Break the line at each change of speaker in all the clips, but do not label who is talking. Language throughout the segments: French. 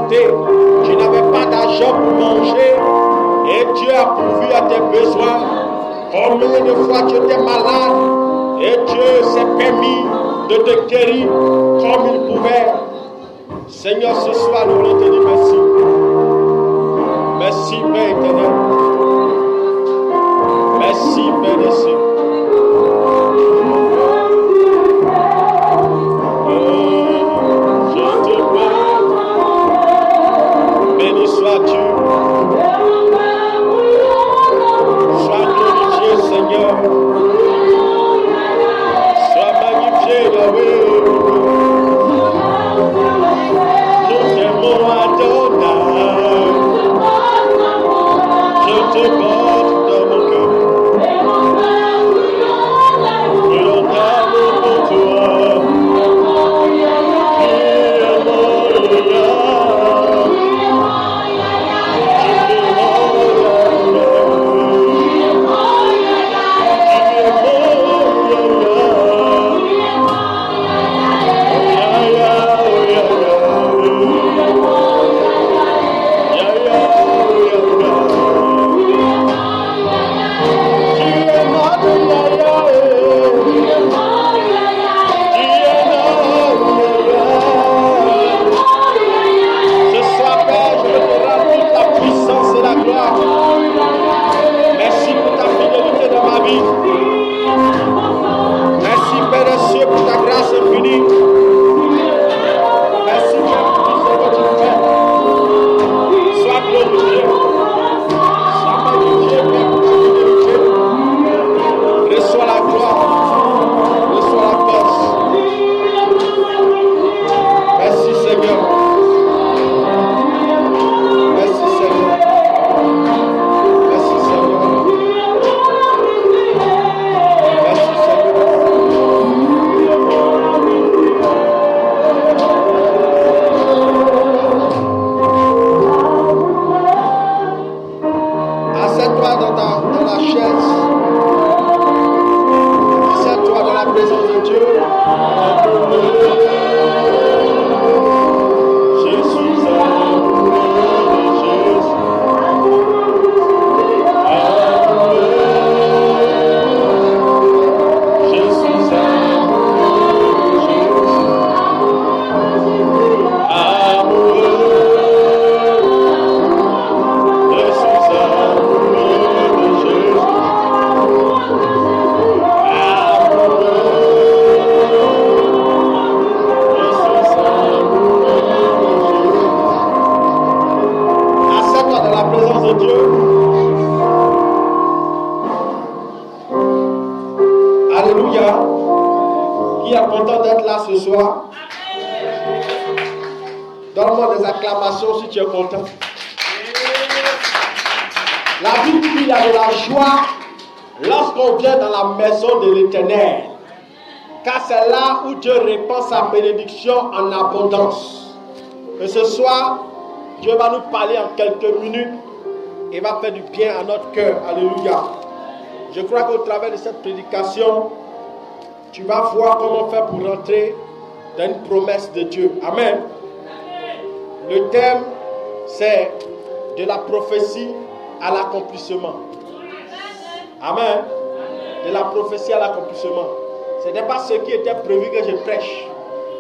santé, tu n'avais pas d'argent pour manger et Dieu a pourvu à tes besoins. Combien de fois tu étais malade et Dieu s'est permis de te guérir comme il pouvait. Seigneur, ce soir, nous voulons te dire merci. Merci, Père éternel. Merci, Père des cieux. Je te prie. Béni sois-tu. Sois glorifié, Seigneur. Sois magnifié, Yahweh. Nous t'aimons, Adonai. Je te porte dans mon cœur. Je t'aime pour toi. Donne-moi des acclamations si tu es content. La Bible dit qu'il y a de la joie lorsqu'on vient dans la maison de l'Éternel. Car c'est là où Dieu répand sa bénédiction en abondance. Et ce soir, Dieu va nous parler en quelques minutes et va faire du bien à notre cœur. Alléluia. Je crois qu'au travers de cette prédication, tu vas voir comment faire pour rentrer dans une promesse de Dieu. Amen. Le thème, c'est de la prophétie à l'accomplissement. Amen. De la prophétie à l'accomplissement. Ce n'est pas ce qui était prévu que je prêche.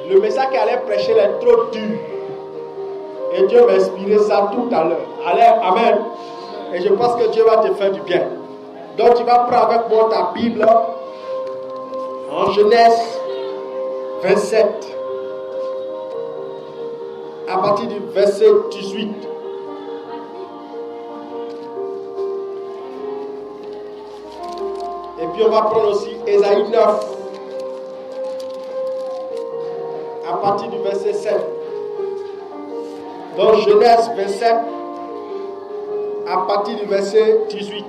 Le message qu'il allait prêcher est trop dur. Et Dieu m'a inspiré ça tout à l'heure. Allez, amen. Et je pense que Dieu va te faire du bien. Donc tu vas prendre avec moi ta Bible en Genèse 27. À partir du verset 18. Et puis on va prendre aussi Ésaïe 9. À partir du verset 7. Donc Genèse 27. À partir du verset 18.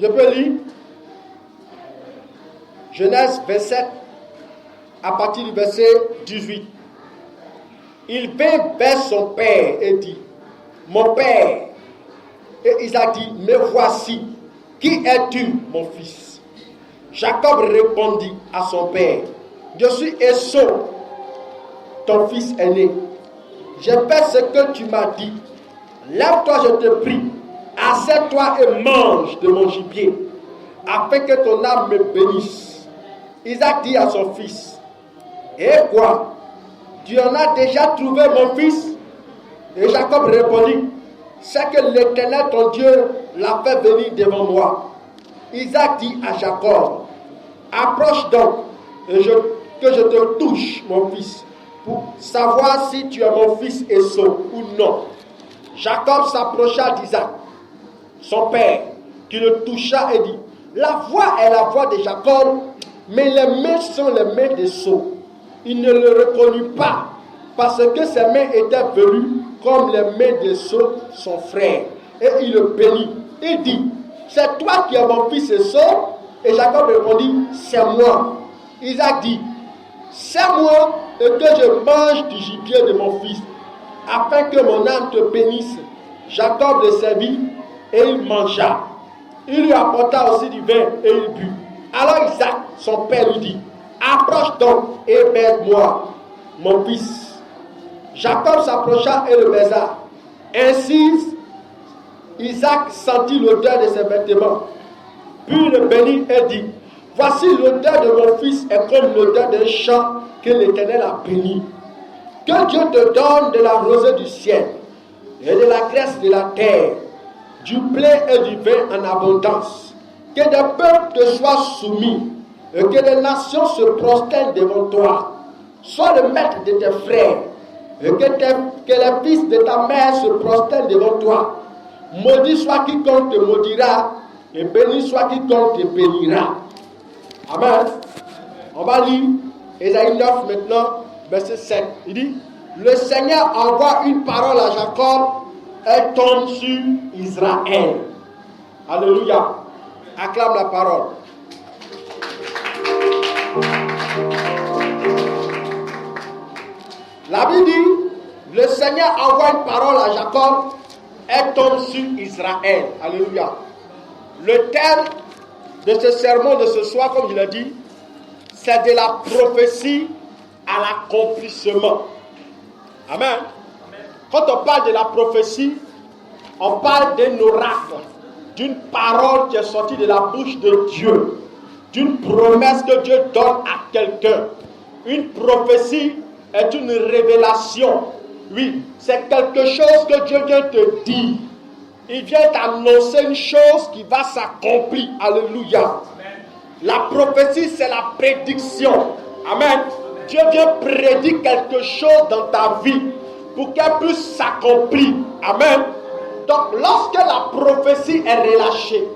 Je peux lire Genèse 27 à partir du verset 18. Il vint vers son père et dit: Mon père. Et Isaac dit, me voici, qui es-tu, mon fils? Jacob répondit à son père, je suis Esau, ton fils aîné. J'ai fait ce que tu m'as dit. Lève-toi, je te prie, assieds-toi et mange de mon gibier, afin que ton âme me bénisse. Isaac dit à son fils, et quoi? Tu en as déjà trouvé, mon fils? Et Jacob répondit, c'est que l'Éternel, ton Dieu, l'a fait venir devant moi. Isaac dit à Jacob, approche donc, que je te touche, mon fils, pour savoir si tu es mon fils Esau ou non. Jacob s'approcha d'Isaac, son père, qui le toucha et dit, la voix est la voix de Jacob, mais les mains sont les mains d'Esau. Il ne le reconnut pas, parce que ses mains étaient velues comme les mains d'Esau, son frère. Et il le bénit. Il dit, c'est toi qui es mon fils Esau? Et Jacob répondit, c'est moi. Isaac dit, c'est moi et que je mange du gibier de mon fils, afin que mon âme te bénisse. Jacob le servit et il mangea. Il lui apporta aussi du vin et il but. Alors Isaac, son père, lui dit, approche donc et baise-moi, mon fils. Jacob s'approcha et le baisa. Ainsi, Isaac sentit l'odeur de ses vêtements. Puis le bénit et dit, voici l'odeur de mon fils est comme l'odeur d'un champ que l'Éternel a béni. Que Dieu te donne de la rosée du ciel et de la graisse de la terre, du blé et du vin en abondance. Que des peuples te soient soumis et que des nations se prosternent devant toi. Sois le maître de tes frères et que les fils de ta mère se prosternent devant toi. Maudit soit quiconque te maudira et béni soit quiconque te bénira. Amen. On va lire Ésaïe 9 maintenant, verset 7. Il dit, le Seigneur envoie une parole à Jacob et tombe sur Israël. Alléluia. Acclame la parole. La Bible dit, le Seigneur envoie une parole à Jacob et tombe sur Israël. Alléluia. Le thème de ce sermon de ce soir, comme je l'ai dit, c'est de la prophétie à l'accomplissement. Amen. Quand on parle de la prophétie, on parle d'un oracle, d'une parole qui est sortie de la bouche de Dieu, d'une promesse que Dieu donne à quelqu'un. Une prophétie est une révélation. Oui, c'est quelque chose que Dieu vient te dire. Il vient t'annoncer une chose qui va s'accomplir. Alléluia. La prophétie, c'est la prédiction. Amen. Dieu vient prédire quelque chose dans ta vie pour qu'elle puisse s'accomplir. Amen. Donc, lorsque la prophétie est relâchée,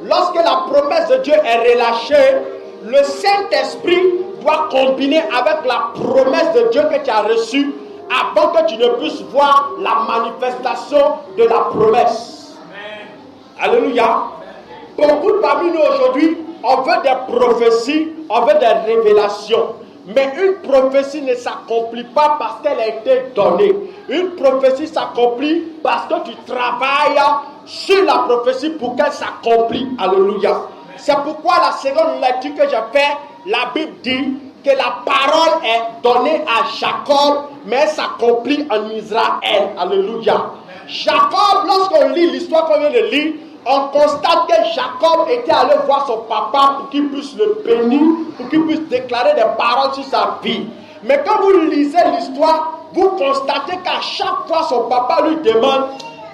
lorsque la promesse de Dieu est relâchée, le Saint-Esprit doit combiner avec la promesse de Dieu que tu as reçue avant que tu ne puisses voir la manifestation de la promesse. Amen. Alléluia. Beaucoup parmi nous aujourd'hui, on veut des prophéties, on veut des révélations. Mais une prophétie ne s'accomplit pas parce qu'elle a été donnée. Une prophétie s'accomplit parce que tu travailles sur la prophétie pour qu'elle s'accomplisse. Alléluia. C'est pourquoi la seconde lecture que j'ai faite, la Bible dit que la parole est donnée à Jacob, mais elle s'accomplit en Israël. Alléluia. Jacob, lorsqu'on lit l'histoire qu'on vient de lire, on constate que Jacob était allé voir son papa pour qu'il puisse le bénir, pour qu'il puisse déclarer des paroles sur sa vie. Mais quand vous lisez l'histoire, vous constatez qu'à chaque fois son papa lui demande,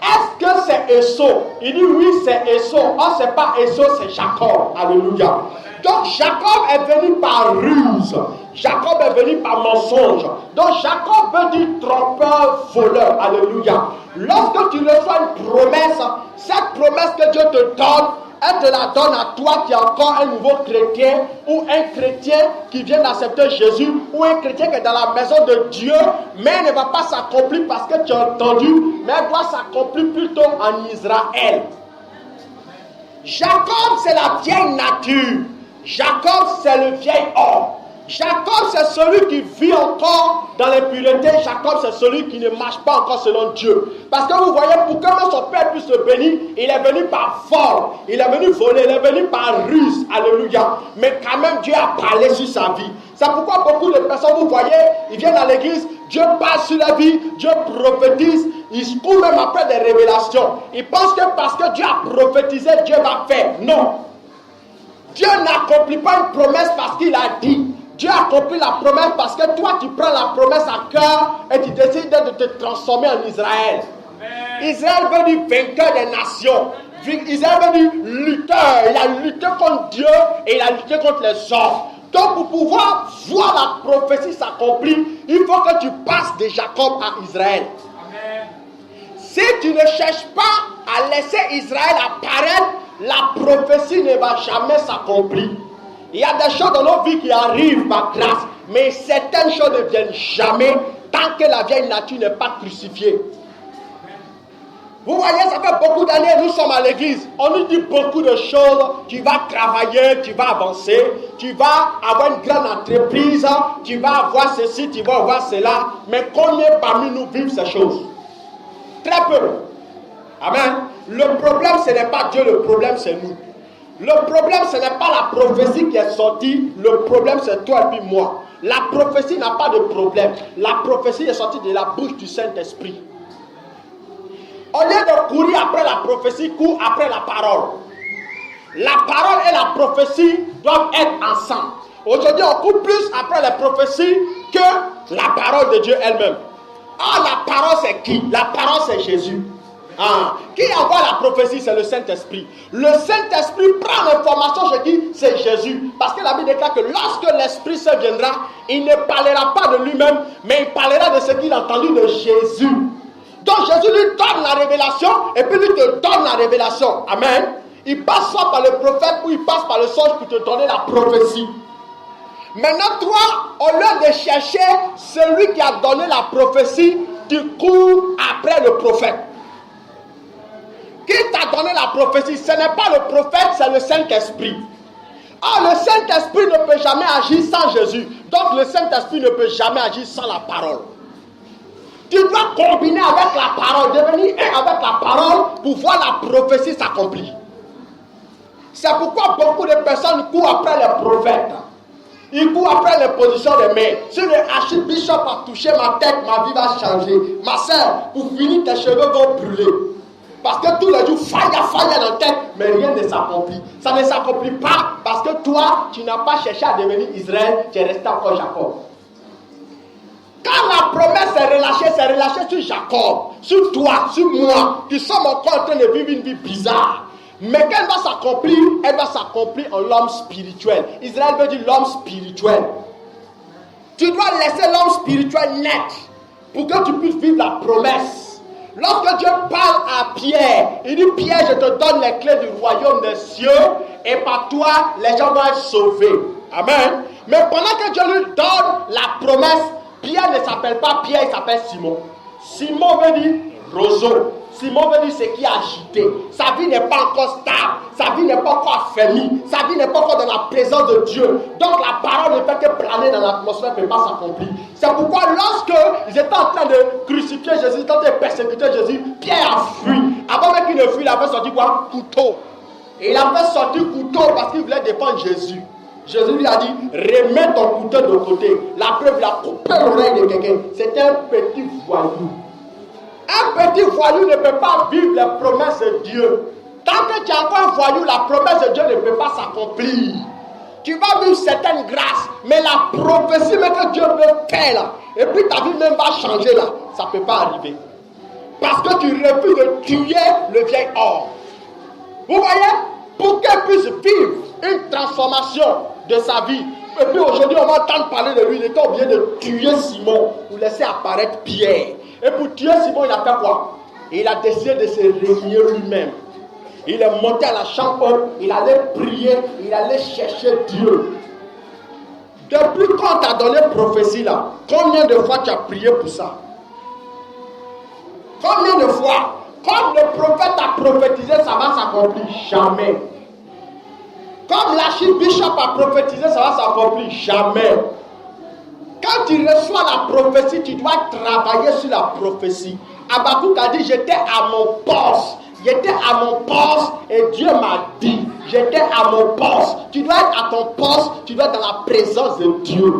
est-ce que c'est Esau? Il dit oui, c'est Esau. Oh, c'est pas Esau, c'est Jacob. Alléluia. Donc Jacob est venu par ruse. Jacob est venu par mensonge. Donc Jacob veut dire trompeur, voleur. Alléluia. Lorsque tu reçois une promesse, cette promesse que Dieu te donne, elle te la donne à toi qui es encore un nouveau chrétien, ou un chrétien qui vient d'accepter Jésus, ou un chrétien qui est dans la maison de Dieu, mais elle ne va pas s'accomplir parce que tu as entendu, mais elle doit s'accomplir plutôt en Israël. Jacob, c'est la vieille nature. Jacob, c'est le vieil homme. Jacob, c'est celui qui vit encore dans l'impureté. Jacob, c'est celui qui ne marche pas encore selon Dieu. Parce que vous voyez, pour que même son père puisse le bénir, il est venu par vol, il est venu voler, il est venu par ruse. Alléluia. Mais quand même, Dieu a parlé sur sa vie. C'est pourquoi beaucoup de personnes, vous voyez, ils viennent à l'église, Dieu parle sur la vie, Dieu prophétise, ils courent même après des révélations. Ils pensent que parce que Dieu a prophétisé, Dieu va faire. Non. Dieu n'accomplit pas une promesse parce qu'il a dit. Dieu accomplit la promesse parce que toi, tu prends la promesse à cœur et tu décides de te transformer en Israël. Amen. Israël veut dire vainqueur des nations. Israël veut dire lutteur. Il a lutté contre Dieu et il a lutté contre les hommes. Donc, pour pouvoir voir la prophétie s'accomplir, il faut que tu passes de Jacob à Israël. Amen. Si tu ne cherches pas à laisser Israël apparaître, la prophétie ne va jamais s'accomplir. Il y a des choses dans nos vies qui arrivent par grâce, mais certaines choses ne viennent jamais tant que la vieille nature n'est pas crucifiée. Vous voyez, ça fait beaucoup d'années, nous sommes à l'église. On nous dit beaucoup de choses. Tu vas travailler, tu vas avancer, tu vas avoir une grande entreprise, tu vas avoir ceci, tu vas avoir cela. Mais combien parmi nous vivent ces choses? Très peu. Amen. Le problème, ce n'est pas Dieu, le problème, c'est nous. Le problème, ce n'est pas la prophétie qui est sortie. Le problème, c'est toi et puis moi. La prophétie n'a pas de problème. La prophétie est sortie de la bouche du Saint-Esprit. Au lieu de courir après la prophétie, cours après la parole. La parole et la prophétie doivent être ensemble. Aujourd'hui, on court plus après les prophéties que la parole de Dieu elle-même. Ah, la parole, c'est qui? La parole, c'est Jésus. Ah, qui envoie la prophétie, c'est le Saint-Esprit. Le Saint-Esprit prend l'information, je dis, c'est Jésus. Parce que la Bible déclare que lorsque l'Esprit Saint viendra, il ne parlera pas de lui-même, mais il parlera de ce qu'il a entendu de Jésus. Donc Jésus lui donne la révélation, et puis lui te donne la révélation. Amen. Il passe soit par le prophète, ou il passe par le songe pour te donner la prophétie. Maintenant, toi, au lieu de chercher celui qui a donné la prophétie, tu cours après le prophète. Qui t'a donné la prophétie? Ce n'est pas le prophète, c'est le Saint-Esprit. Or, le Saint-Esprit ne peut jamais agir sans Jésus. Donc, le Saint-Esprit ne peut jamais agir sans la parole. Tu dois combiner avec la parole, devenir un avec la parole pour voir la prophétie s'accomplir. C'est pourquoi beaucoup de personnes courent après les prophètes. Ils courent après les positions des mains. Si le archbishop a touché ma tête, ma vie va changer. Ma soeur, pour finir, tes cheveux vont brûler. Parce que tous les jours, faille dans la tête, mais rien ne s'accomplit. Ça ne s'accomplit pas parce que toi, tu n'as pas cherché à devenir Israël, tu es resté encore Jacob. Quand la promesse est relâchée sur Jacob, sur toi, sur moi, qui sommes encore en train de vivre une vie bizarre. Mais quand elle va s'accomplir en l'homme spirituel. Israël veut dire l'homme spirituel. Tu dois laisser l'homme spirituel naître pour que tu puisses vivre la promesse. Lorsque Dieu parle à Pierre, il dit: Pierre, je te donne les clés du royaume des cieux, et par toi, les gens vont être sauvés. Amen. Mais pendant que Dieu lui donne la promesse, Pierre ne s'appelle pas Pierre, il s'appelle Simon. Simon veut dire roseau. Simon veut dire ce qui est agité. Sa vie n'est pas encore stable. Sa vie n'est pas encore affermie. Sa vie n'est pas encore dans la présence de Dieu. Donc la parole ne fait que planer dans l'atmosphère et ne peut pas s'accomplir. C'est pourquoi lorsque ils étaient en train de crucifier Jésus, ils étaient en train de persécuter Jésus, Pierre a fui. Avant même qu'il ne fuit, il avait sorti quoi? Couteau. Et il a fait sortir couteau parce qu'il voulait défendre Jésus. Jésus lui a dit: remets ton couteau de côté. La preuve, il a coupé l'oreille de quelqu'un. C'était un petit voyou. Un petit voyou ne peut pas vivre les promesses de Dieu. Tant que tu es encore un voyou, la promesse de Dieu ne peut pas s'accomplir. Tu vas vivre certaines grâces, mais la prophétie même que Dieu veut faire là, et puis ta vie même va changer là, ça ne peut pas arriver. Parce que tu refuses de tuer le vieil homme. Vous voyez, pour qu'elle puisse vivre une transformation de sa vie. Et puis aujourd'hui, on va entendre parler de lui. Il était obligé de tuer Simon pour laisser apparaître Pierre. Et pour tuer Simon, il a fait quoi? Il a décidé de se réunir lui-même. Il est monté à la chambre, il allait prier, il allait chercher Dieu. Depuis quand on t'a donné prophétie là, combien de fois tu as prié pour ça? Combien de fois? Comme le prophète a prophétisé, ça va s'accomplir? Jamais. Comme l'archibishop a prophétisé, ça va s'accomplir. Jamais. Quand tu reçois la prophétie, tu dois travailler sur la prophétie. Habakkuk a dit, j'étais à mon poste. J'étais à mon poste et Dieu m'a dit, j'étais à mon poste. Tu dois être à ton poste, tu dois être dans la présence de Dieu.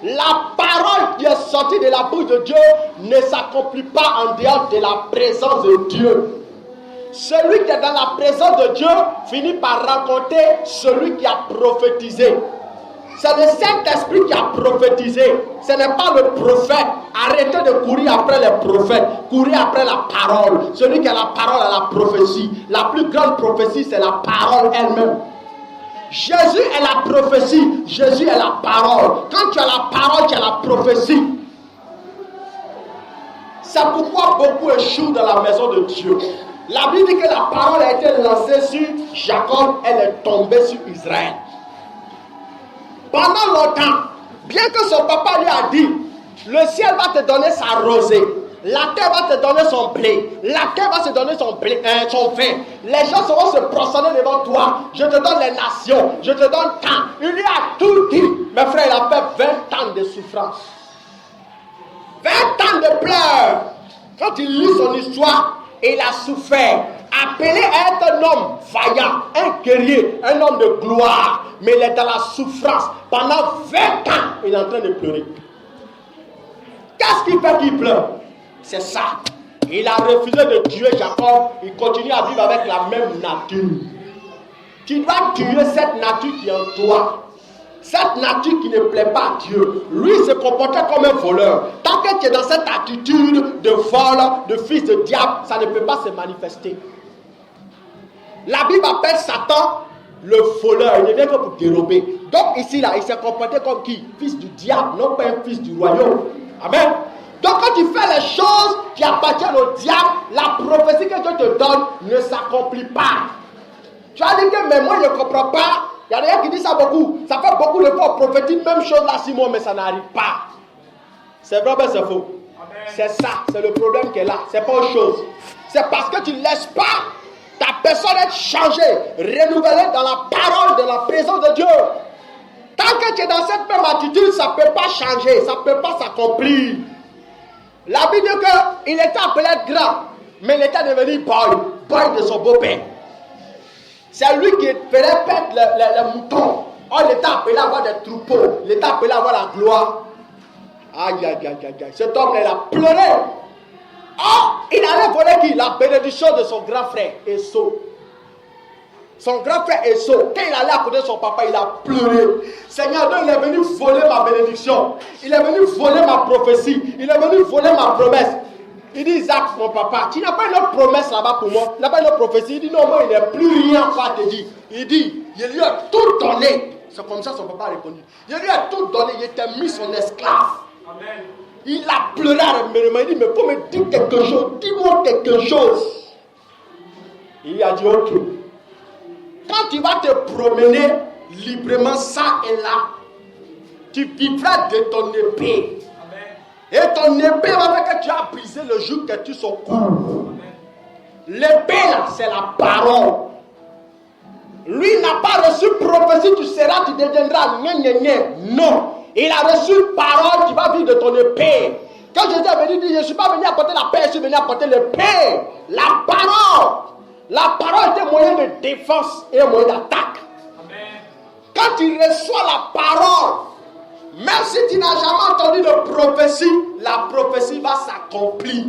La parole qui est sortie de la bouche de Dieu ne s'accomplit pas en dehors de la présence de Dieu. Celui qui est dans la présence de Dieu finit par raconter celui qui a prophétisé. C'est le Saint-Esprit qui a prophétisé. Ce n'est pas le prophète. Arrêtez de courir après les prophètes. Courir après la parole. Celui qui a la parole a la prophétie. La plus grande prophétie, c'est la parole elle-même. Jésus est la prophétie. Jésus est la parole. Quand tu as la parole, tu as la prophétie. C'est pourquoi beaucoup échouent dans la maison de Dieu. La Bible dit que la parole a été lancée sur Jacob, elle est tombée sur Israël. Pendant longtemps, bien que son papa lui a dit, le ciel va te donner sa rosée, la terre va te donner son blé, la terre va te donner son vin, les gens vont se prosterner devant toi, je te donne les nations, je te donne tant. Il lui a tout dit. Mes frères, il a fait 20 ans de souffrance, 20 ans de pleurs. Quand il lit son histoire, il a souffert. Appelé à être un homme vaillant, un guerrier, un homme de gloire. Mais il est dans la souffrance. Pendant 20 ans, il est en train de pleurer. Qu'est-ce qui fait qu'il pleure? C'est ça. Il a refusé de tuer Jacob. Il continue à vivre avec la même nature. Tu dois tuer cette nature qui est en toi. Cette nature qui ne plaît pas à Dieu. Lui se comportait comme un voleur. Tant que tu es dans cette attitude de vol, de fils de diable, ça ne peut pas se manifester. La Bible appelle Satan le voleur. Il ne vient que pour dérober. Donc ici, là, il s'est comporté comme qui? Fils du diable, non pas un fils du royaume. Amen. Donc quand tu fais les choses qui appartiennent au diable, la prophétie que Dieu te donne ne s'accomplit pas. Tu as dit que mais moi je ne comprends pas. Il y a des gens qui disent ça beaucoup. Ça fait beaucoup de fois, on prophétise même chose là, Simon, mais ça n'arrive pas. C'est vrai, mais c'est faux. Amen. C'est ça, c'est le problème qui est là. C'est pas autre chose. C'est parce que tu ne laisses pas ta personne être changée, renouvelée dans la parole de la présence de Dieu. Tant que tu es dans cette même attitude, ça ne peut pas changer, ça ne peut pas s'accomplir. La Bible dit qu'il était appelé grand, mais il était devenu boy de son beau-père. C'est lui qui ferait perdre les moutons. Oh, il était appelé à avoir des troupeaux. Il était appelé à avoir la gloire. Aïe, aïe, aïe, aïe, aïe. Cet homme-là, il a pleuré. Oh, il allait voler qui? La bénédiction de son grand frère, Esau. Son grand frère Esau, quand il allait à côté de son papa, il a pleuré. Seigneur, il est venu voler ma bénédiction. Il est venu voler ma prophétie. Il est venu voler ma promesse. Il dit, Isaac, mon papa, tu n'as pas une autre promesse là-bas pour moi? Tu n'as pas une autre prophétie? Il dit, non, moi, il n'y a plus rien à te dire. Il dit, je lui ai tout donné. C'est comme ça son papa a répondu. Je lui ai tout donné, il était mis son esclave. Amen. Il a pleuré à remerciement. Il dit, mais faut me dire quelque chose. Dis-moi quelque chose. Il a dit, ok. Quand tu vas te promener librement, ça et là, tu vivras de ton épée. Et ton épée va faire que tu as brisé le joug que tu son cou. L'épée là, c'est la parole. Lui n'a pas reçu prophétie, tu seras, tu deviendras. Non. Il a reçu parole, tu vas vivre de ton épée. Quand Jésus est venu dire, je ne suis pas venu apporter la paix, je suis venu apporter l'épée. La parole. La parole est un moyen de défense et un moyen d'attaque. Quand tu reçois la parole, même si tu n'as jamais entendu de prophétie, la prophétie va s'accomplir.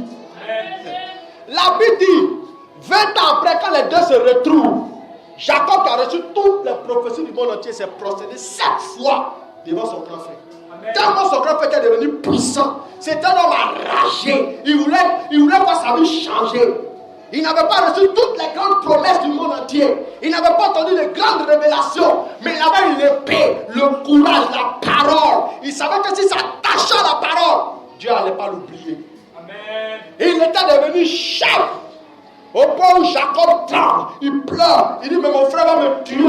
La Bible dit, 20 ans après, quand les deux se retrouvent, Jacob qui a reçu toutes les prophéties du monde entier s'est prosterné 7 fois devant son grand frère. Tellement son grand frère était devenu puissant. C'était un homme enragé. Il voulait voir sa vie changer. Il n'avait pas reçu toutes les grandes promesses du monde entier. Il n'avait pas entendu de grandes révélations. Mais il avait une épée, le courage, la parole. Il savait que s'il s'attachait à la parole, Dieu n'allait pas l'oublier. Amen. Et il était devenu chef. Au point où Jacob tremble, il pleure. Il dit, mais mon frère va me tuer.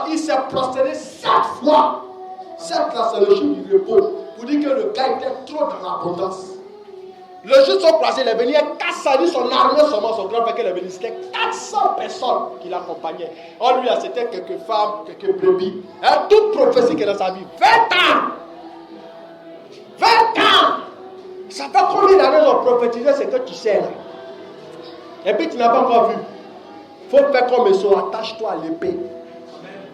Il s'est prosterné 7 fois. 7 là, c'est le jour du repos. Pour dire que le gars était trop dans l'abondance. Le jour de son croisé, il est venu, 400, son armée seulement, son grand frère qu'il est venu, c'était 400 personnes qui l'accompagnaient. Oh lui, c'était quelques femmes, quelques brebis. Toute prophétie qui est dans sa vie. 20 ans! 20 ans! Ça fait combien d'années ont prophétisé ce que tu sais là? Et puis tu n'as pas encore vu. Il faut faire comme ils sont, attache-toi à l'épée.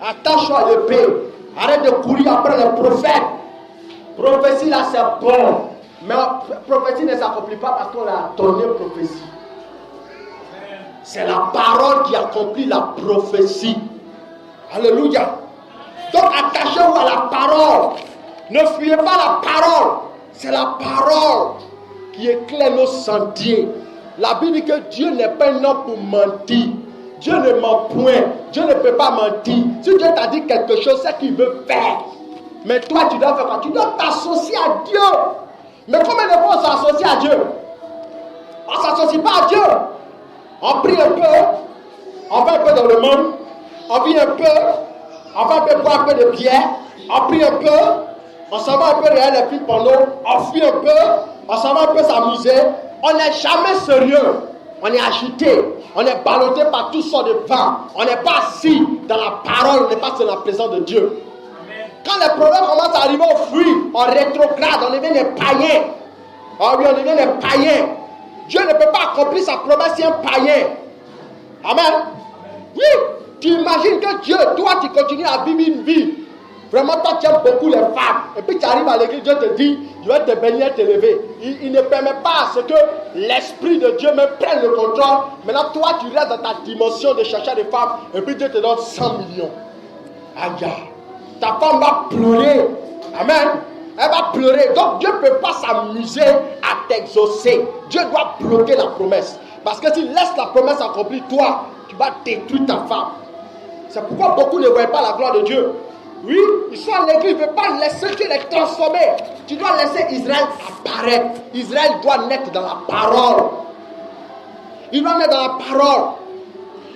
Attache-toi à l'épée. Arrête de courir après les prophètes. Prophétie là c'est bon. Mais prophétie ne s'accomplit pas parce qu'on a donné prophétie. C'est la parole qui accomplit la prophétie. Alléluia. Donc attachez-vous à la parole. Ne fuyez pas la parole. C'est la parole qui éclaire nos sentiers. La Bible dit que Dieu n'est pas un homme pour mentir. Dieu ne ment point. Dieu ne peut pas mentir. Si Dieu t'a dit quelque chose, c'est qu'il veut faire. Mais toi, tu dois faire quoi? Tu dois t'associer à Dieu. Mais combien de fois on s'associe à Dieu? On ne s'associe pas à Dieu. On prie un peu. On va un peu dans le monde. On vit un peu. On va un peu boire un peu de bière. On prie un peu. On s'en va un peu regarder les films porno. On fuit un peu. On s'en va un peu s'amuser. On n'est jamais sérieux. On est agité. On est ballotté par toutes sortes de vents. On n'est pas assis dans la parole. On n'est pas dans la présence de Dieu. Quand les problèmes commencent à arriver, on fuit, on rétrograde, on devient des païens. Ah oui, on devient des païens. Dieu ne peut pas accomplir sa promesse si un païen. Amen. Oui, tu imagines que Dieu, toi, tu continues à vivre une vie. Vraiment, toi, tu aimes beaucoup les femmes. Et puis tu arrives à l'église, Dieu te dit, je vais te bénir, te lever. Il ne permet pas à ce que l'Esprit de Dieu me prenne le contrôle. Maintenant, toi, tu restes dans ta dimension de chercher des femmes. Et puis Dieu te donne 100 millions. Aïe. Ta femme va pleurer. Amen. Elle va pleurer. Donc Dieu ne peut pas s'amuser à t'exaucer. Dieu doit bloquer la promesse. Parce que s'il laisse la promesse accomplie, toi, tu vas détruire ta femme. C'est pourquoi beaucoup ne voient pas la gloire de Dieu. Oui, ils sont en église, ils ne veulent pas laisser Dieu les transformer. Tu dois laisser Israël apparaître. Israël doit naître dans la parole. Il doit naître dans la parole.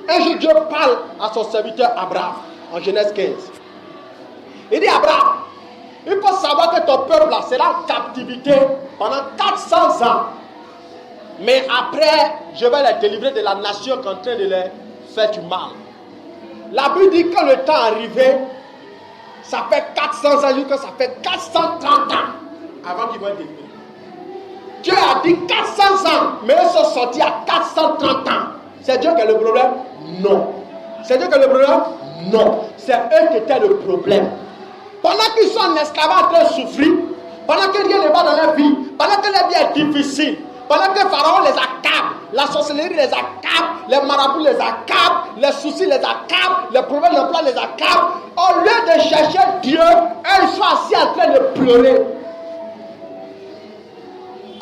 Un jour, Dieu parle à son serviteur Abraham, en Genèse 15. Il dit Abraham, il faut savoir que ton peuple là sera en captivité pendant 400 ans. Mais après, je vais les délivrer de la nation qui est en train de les faire du mal. La Bible dit que le temps arrivé, ça fait 400 ans jusqu'à ça fait 430 ans avant qu'ils vont être délivrés. Dieu a dit 400 ans, mais ils sont sortis à 430 ans. C'est Dieu qui a le problème? Non. C'est Dieu qui a le problème? Non. C'est eux qui étaient le problème. Pendant qu'ils sont en esclavage en train de souffrir, pendant que rien ne va dans leur vie, pendant que leur vie est difficile, pendant que Pharaon les accable, la sorcellerie les accable, les marabouts les accable, les soucis les accable, les problèmes d'emploi les accable, au lieu de chercher Dieu, eux ils sont assis en train de pleurer.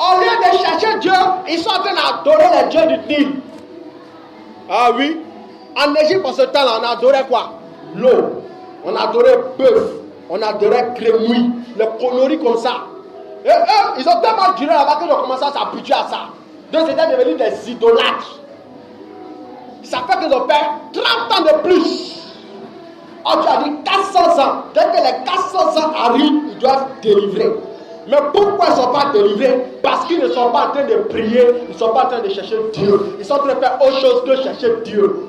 Au lieu de chercher Dieu, ils sont en train d'adorer les dieux du Nil. Ah oui, en Égypte, en ce temps-là, on adorait quoi? L'eau. On adorait bœuf. On adorait grenouille, les conneries comme ça. Et eux, ils ont tellement duré là-bas qu'ils ont commencé à s'habituer à ça. Donc, c'était devenu des idolâtres. Ça fait qu'ils ont fait 30 ans de plus. Oh, tu as dit 400 ans. Dès que les 400 ans arrivent, ils doivent délivrer. Mais pourquoi ils ne sont pas délivrés? Parce qu'ils ne sont pas en train de prier, ils ne sont pas en train de chercher Dieu. Ils sont en train de faire autre chose que chercher Dieu.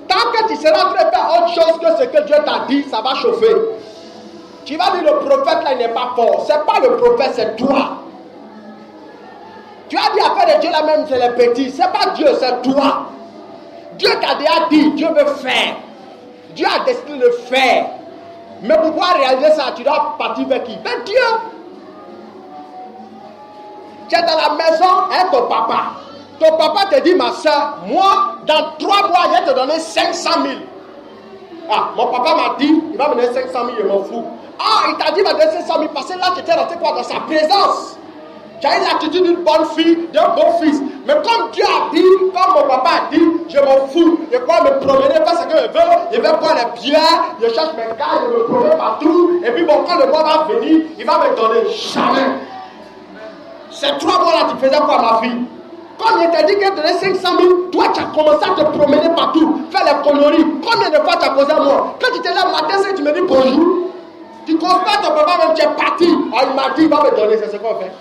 Tant que tu seras en train de faire autre chose que ce que Dieu t'a dit, ça va chauffer. Tu vas dire le prophète là il n'est pas fort. Ce n'est pas le prophète, c'est toi. Tu as dit affaire de Dieu là même, c'est les petits. Ce n'est pas Dieu, c'est toi. Dieu t'a déjà dit, Dieu veut faire. Dieu a décidé de faire. Mais pour pouvoir réaliser ça, tu dois partir vers qui? Vers Dieu. Tu es dans la maison avec ton papa. Ton papa te dit, ma soeur, moi, dans 3 mois, je vais te donner 500 000. Ah, mon papa m'a dit, il va me donner 500 000, je m'en fous. Ah, il t'a dit, il va donner 500 000 parce que là, tu étais rentré quoi dans sa présence. Tu as eu l'attitude d'une bonne fille, d'un bon fils. Mais comme Dieu a dit, comme mon papa a dit, je m'en fous. Je peux me promener, faire ce que je veux. Je vais boire les bières, je cherche mes gars, je me promène partout. Et puis bon, quand le mois va venir, il va me donner jamais. Ces 3 mois-là, tu faisais quoi, ma fille? Comme il t'a dit qu'il te donnait 500 000, toi tu as commencé à te promener partout, faire les conneries. Combien de fois tu as posé à moi? Quand tu étais là le matin, tu me dis bonjour. Tu ne causes pas ton papa même, tu es parti. Ah, il m'a dit, il va me donner, c'est ce qu'on fait.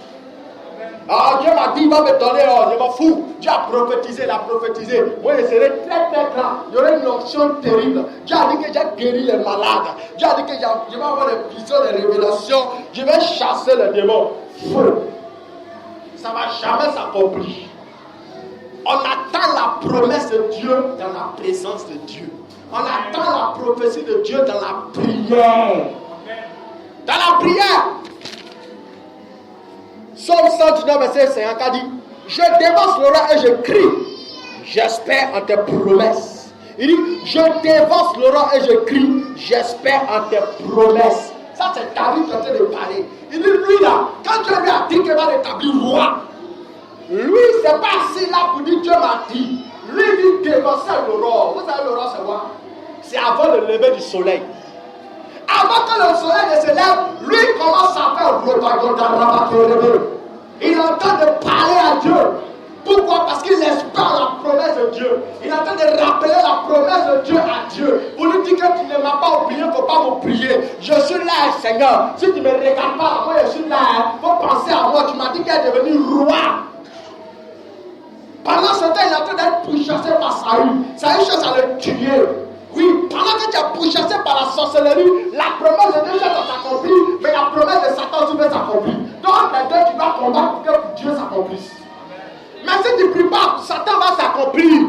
Ah, Dieu m'a dit, il va me donner, oh, je m'en fous. Dieu a prophétisé, il a prophétisé. Moi, je serai très très grand. Il y aura une onction terrible. Dieu a dit que j'ai guéri les malades. Dieu a dit que je vais avoir des visions, des révélations. Je vais chasser les démons. Faux. Ça ne va jamais s'accomplir. On attend la promesse de Dieu dans la présence de Dieu. On attend la prophétie de Dieu dans la prière. Dans la prière. Psaume 119, verset 50 dit, je dévance l'aurore et je crie. J'espère en tes promesses. Il dit, je dévance l'aurore et je crie. J'espère en tes promesses. Ça, c'est David qui est en train de parler. Il dit, lui là, quand Dieu lui a dit qu'il va l'établir roi, lui, c'est pas assis là pour dire Dieu m'a dit. Lui, il dit dévancer l'aurore. Vous savez, l'aurore, c'est quoi? C'est avant le lever du soleil. Avant que le soleil ne se lève, lui commence à faire il est en train de parler à Dieu. Pourquoi? Parce qu'il espère la promesse de Dieu. Il est en train de rappeler la promesse de Dieu à Dieu. Pour lui dire que tu ne m'as pas oublié, il ne faut pas m'oublier. Je suis là, Seigneur. Si tu ne me regardes pas, moi je suis là. Il faut penser à moi. Tu m'as dit qu'il est devenu roi. Pendant ce temps, il est en train d'être pourchassé par Saül. Saül cherche à le tuer. Oui, pendant que tu es pourchassé par la sorcellerie, la promesse de Dieu va s'accomplir, mais la promesse de Satan aussi va s'accomplir. Donc, les deux, tu vas combattre pour que Dieu s'accomplisse. Mais si tu ne pries pas, Satan va s'accomplir.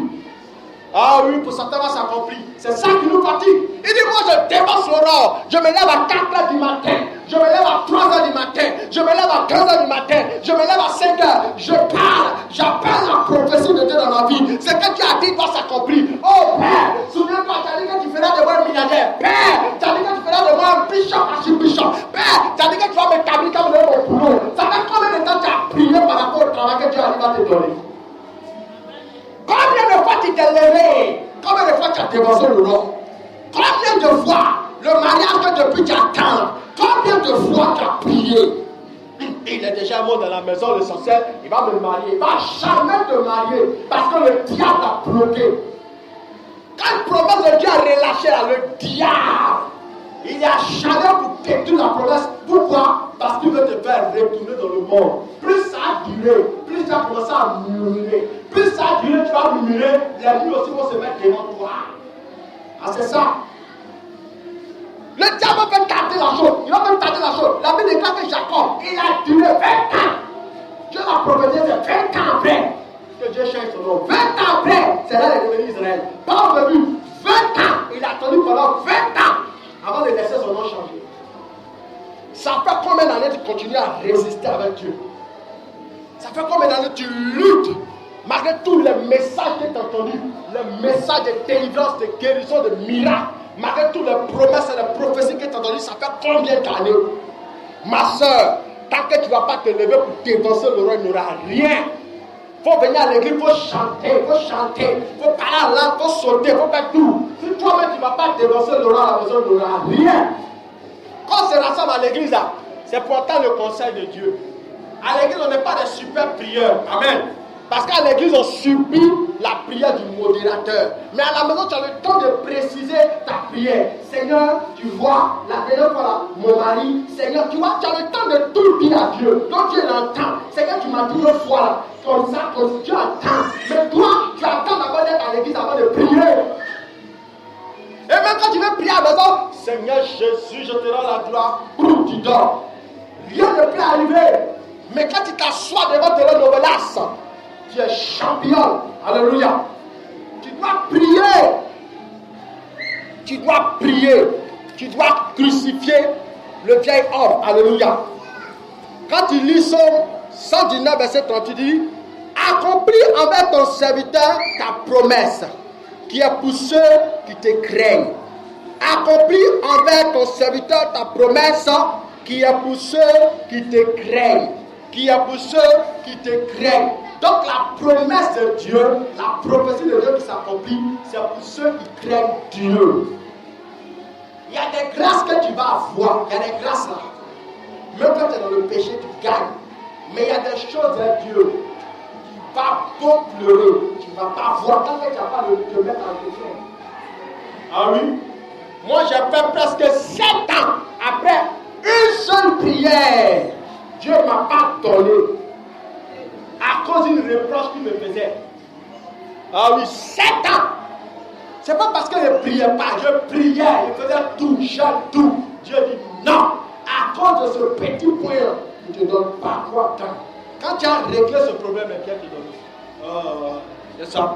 Ah oui, pour Satan va s'accomplir. C'est ça qui nous fatigue. Il dit, moi je dépasse l'aurore. Je me lève à 4h du matin. Je me lève à 3h du matin. Je me lève à 15h du matin. Je me lève à 5h. Je parle. J'appelle la prophétie de Dieu dans ma vie. Ce que tu as dit doit s'accomplir. Oh Père, souviens-toi, tu as dit que tu feras de moi un milliardaire. Père, tu as dit que tu feras de moi un bishop, archibishop. Père, tu as dit que tu vas m'établir comme le boulot. Ça fait combien de temps tu as prié par rapport au travail que Dieu arrive à te donner? Combien de fois tu t'es levé? Combien de fois tu as dévancé l'aurore? Combien de fois le mariage que depuis tu attends? Combien de fois tu as prié? Il est déjà mort dans la maison, le sorcier, il va me marier. Il ne va jamais te marier parce que le diable t'a bloqué. Quand une promesse de Dieu a relâché là, le diable, il a acharné pour détruire la promesse. Pourquoi? Parce qu'il veut te faire retourner dans le monde. Plus ça a duré, plus tu as commencé à murmurer. Plus ça a duré, tu vas murmurer, les nuits aussi vont se mettre devant toi. Ah, c'est ça. Le diable va tarder la chose. Il va faire tarder la chose. La Bible déclare que Jacob, il a duré 20 ans. Dieu l'a prophétisé, c'est 20 ans après que Dieu change son nom. 20 ans après, c'est là qu'il est devenu Israël. Pas au début, 20 ans. Il a attendu pendant 20 ans avant de laisser son nom changer. Ça fait combien d'années tu continues à résister avec Dieu? Ça fait combien d'années tu luttes malgré tous les messages que tu as entendus, les messages de délivrance, de guérison, de miracles, malgré toutes les promesses et les prophéties que tu as entendues, ça fait combien d'années? Ma soeur, tant que tu ne vas pas te lever pour dévancer l'aurore, il n'y aura rien. Il faut venir à l'église, il faut chanter, il faut parler à l'âme, il faut sauter, il faut faire tout. Si toi-même tu ne vas pas dévancer l'aurore à la maison, il n'y aura rien. Quand on se rassemble à l'église, c'est pour entendre le conseil de Dieu. À l'église, on n'est pas des super prieurs. Amen. Parce qu'à l'église, on subit la prière du modérateur. Mais à la maison, tu as le temps de préciser ta prière. Seigneur, tu vois, la dernière fois, là, mon mari, Seigneur, tu vois, tu as le temps de tout dire à Dieu. Donc Dieu l'entend. Seigneur, tu m'as dit une fois, là, comme ça, Dieu entend. Mais toi, tu attends d'abord d'être à l'église avant de prier. Et même quand tu veux prier à la maison, Seigneur Jésus, je te rends la gloire. Boum, tu dors. Rien ne peut arriver. Mais quand tu t'assois devant tes novelas, tu es champion. Alléluia. Tu dois prier. Tu dois prier. Tu dois crucifier le vieil homme. Alléluia. Quand tu lis Psaume 119, verset 30, tu dis, accomplis envers ton serviteur ta promesse, qui est pour ceux qui te craignent. Accomplis envers ton serviteur ta promesse, qui est pour ceux qui te craignent. Qui est pour ceux qui te craignent. Donc la promesse de Dieu, la prophétie de Dieu qui s'accomplit, c'est pour ceux qui craignent Dieu. Il y a des grâces que tu vas avoir. Il y a des grâces là. Même quand tu es dans le péché, tu gagnes. Mais il y a des choses de Dieu. Tu vas pas pleurer. Tu ne vas pas voir tant que tu n'as pas te mettre en péché. Ah oui? Moi j'ai fait presque 7 ans après fait une seule prière, Dieu ne m'a pas donné à cause d'une reproche qu'il me faisait. Ah oui, 7 ans. C'est pas parce que je ne priais pas, je priais, je faisais tout, jeûne, tout. Dieu dit non, à cause de ce petit point, je ne te donne pas quoi tant. Quand tu as réglé ce problème, Dieu te donne. C'est ça.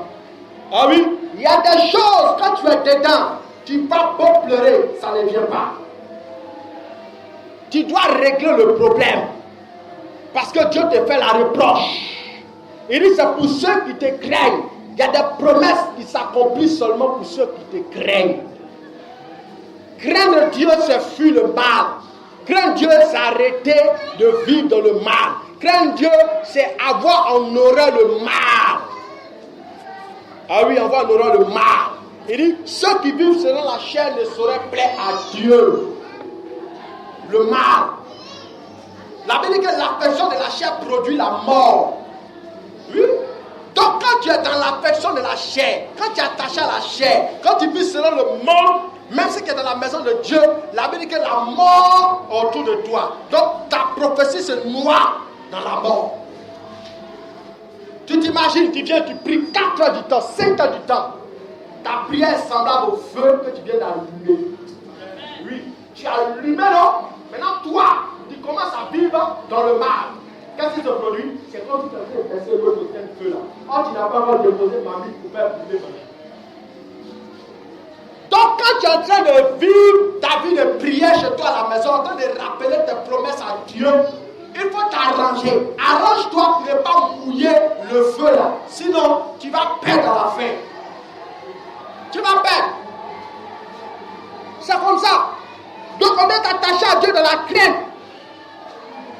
Ah oui, il y a des choses, quand tu es dedans, tu vas pas pleurer, ça ne vient pas. Tu dois régler le problème. Parce que Dieu te fait la reproche. Il dit c'est pour ceux qui te craignent. Il y a des promesses qui s'accomplissent seulement pour ceux qui te craignent. Craindre Dieu, c'est fuir le mal. Craindre Dieu, c'est arrêter de vivre dans le mal. Craindre Dieu, c'est avoir en horreur le mal. Ah oui, avoir en horreur le mal. Il dit, ceux qui vivent selon la chair ne sauraient plaire à Dieu. Le mal. La Bible dit que l'affection de la chair produit la mort. Oui. Donc quand tu es dans l'affection de la chair, quand tu es attaché à la chair, quand tu vis selon le monde, même si tu es dans la maison de Dieu, la Bible dit que la mort est autour de toi. Donc ta prophétie se noie dans la mort. Tu t'imagines, tu viens, tu pries 4 heures du temps, 5 heures du temps. Ta prière est semblable au feu que tu viens d'allumer. Oui, tu as allumé, non? Maintenant toi, tu commences à vivre dans le mal. Qu'est-ce qui se produit? C'est quand tu te fais baisser l'eau de tel feu là. Oh, tu n'as pas encore déposé ma vie pour faire brûler ma vie. Donc, quand tu es en train de vivre ta vie de prière chez toi à la maison, en train de rappeler tes promesses à Dieu, il faut t'arranger. Arrange-toi pour ne pas mouiller le feu là. Sinon, tu vas perdre à la fin. Tu vas perdre. C'est comme ça. Donc, on est attaché à Dieu dans la crainte.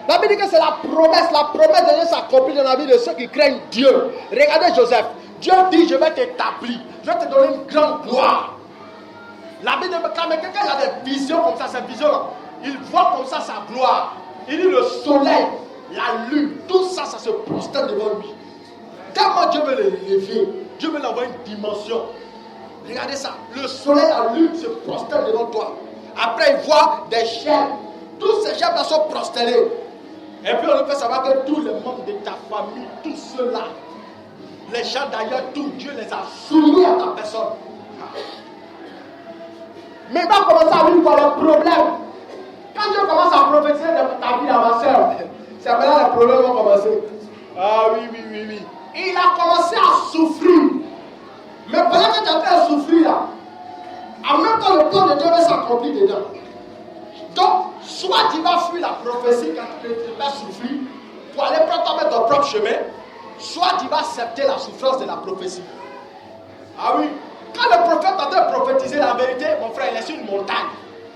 La Bible dit que c'est la promesse de Dieu s'accomplit dans la vie de ceux qui craignent Dieu. Regardez Joseph. Dieu dit, je vais t'établir, je vais te donner une grande gloire. La Bible dit, quand quelqu'un a des visions comme ça, ces visions-là, il voit comme ça sa gloire. Il dit le soleil, la lune, tout ça, ça se prosterne devant lui. Tellement Dieu veut l'élever, Dieu veut l'envoyer une dimension. Regardez ça, le soleil, la lune se prosternent devant toi. Après, il voit des chèvres. Tous ces chèvres-là sont prosternés. Et puis on lui fait savoir que tous les membres de ta famille, tous ceux-là, les gens d'ailleurs, tout Dieu les a soumis à ta personne. Mais il va commencer à vivre les problèmes. Quand Dieu commence à prophétiser de ta vie à ma soeur, c'est maintenant les problèmes vont commencer. Ah oui. Il a commencé à souffrir. Mais pendant que tu es en train de souffrir là, en même temps le plan de Dieu va s'accomplir dedans. Donc, soit tu vas fuir la prophétie quand tu vas souffrir pour aller prendre ton propre chemin, soit tu vas accepter la souffrance de la prophétie. Ah oui, quand le prophète est en train de prophétiser la vérité, mon frère, il est sur une montagne.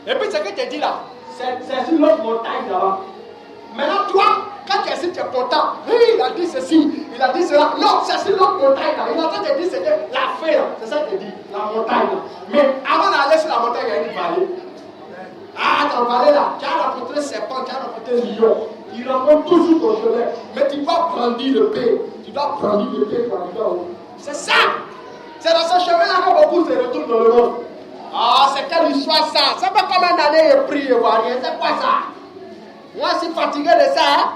Et puis ce que tu dis là, c'est sur l'autre montagne là-bas. Maintenant, toi, quand tu es ici, tu es content. Oui, il a dit ceci, il a dit cela. Non, c'est sur l'autre montagne là. Il est en train de dire c'était la fée là. C'est ça qu'il dit, la montagne là. Mais avant d'aller sur la montagne, il y a une vallée. Ah, dans la vallée là, tu as rencontré serpent, tu as rencontré lion. Il rencontre toujours ton chemin. Mais tu dois brandir le paix. Tu dois brandir le paix pour arriver en haut. C'est ça. C'est dans ce chemin-là que beaucoup se retournent dans le monde. Ah, c'est quelle histoire ça? Ça fait combien d'années je prie et vois rien? C'est quoi ça? Moi, je suis fatigué de ça. Hein?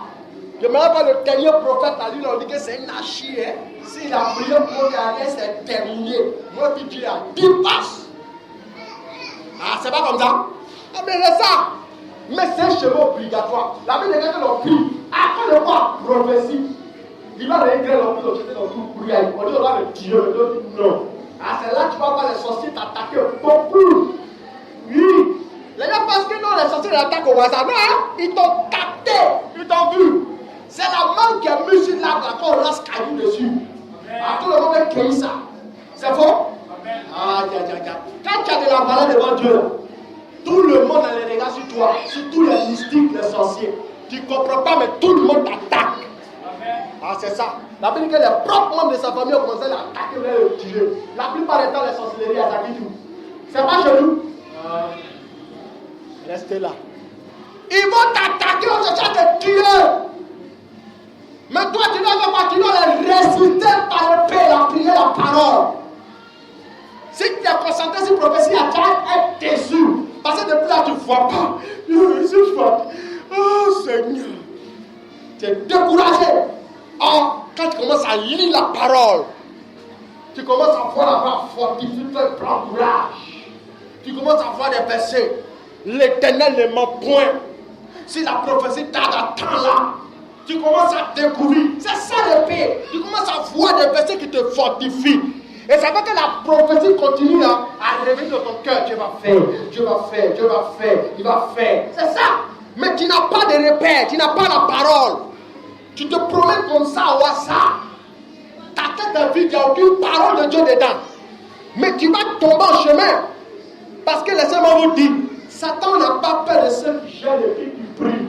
Je me rappelle le dernier prophète à lui, on dit que c'est une achie. Hein? S'il a prié pour rien, c'est terminé. Moi, puis Dieu a 10 passes. Ah, c'est pas comme ça? Ah, mais c'est ça. Mais c'est un chemin obligatoire. La Bible dit que l'on prie. Après le quoi? Prophétie. Il va régler l'homme, il va jeter dans tout prière. On dit on va le tirer, on dit non. Ah, c'est là que tu vas voir les sorciers t'attaquer beaucoup. Oui. Les gens pensent que non, les sorciers l'attaquent au hasard. Non, hein? Ils t'ont capté, ils t'ont vu. C'est la main qui a mis sur l'arbre là qu'on lance caillou dessus. Ah, tout le monde est cueilli ça. C'est faux? Ah, quand tu as de la valeur devant Dieu, tout le monde a les regards sur toi, surtout les mystiques, les sorciers. Tu ne comprends pas, mais tout le monde t'attaque. Ah, c'est ça. La Bible dit que les propres membres de sa famille ont commencé à l'attaquer, à le tuer. La plupart du temps, les sorcelleries attaquent tout. C'est pas chez nous. Restez là. Ils vont t'attaquer, on cherche à te tuer. Mais toi, tu dois les réciter par le paix, la prière, la parole. Si tu es concentré sur la prophétie, tu vas être déçu. Parce que depuis là, tu ne vois pas. Je suis fatigué. Oh Seigneur. Tu es découragé. Oh, quand tu commences à lire la parole, tu commences à voir la voix fortifiée, tu prends courage. Tu commences à voir des versets. L'Éternel ne ment point. Si la prophétie tarde à temps là, tu commences à découvrir. C'est ça le paix. Tu commences à voir des versets qui te fortifient. Et ça fait que la prophétie continue à revenir dans ton cœur. Dieu va faire, Dieu va faire, Dieu va faire, il va faire. C'est ça. Mais tu n'as pas de repère, tu n'as pas la parole. Tu te promènes comme ça au hasard. Ta tête est vide, il n'y a aucune parole de Dieu dedans. Mais tu vas tomber en chemin. Parce que laissez-moi vous dire, Satan n'a pas peur de ceux qui gênent et qui prient.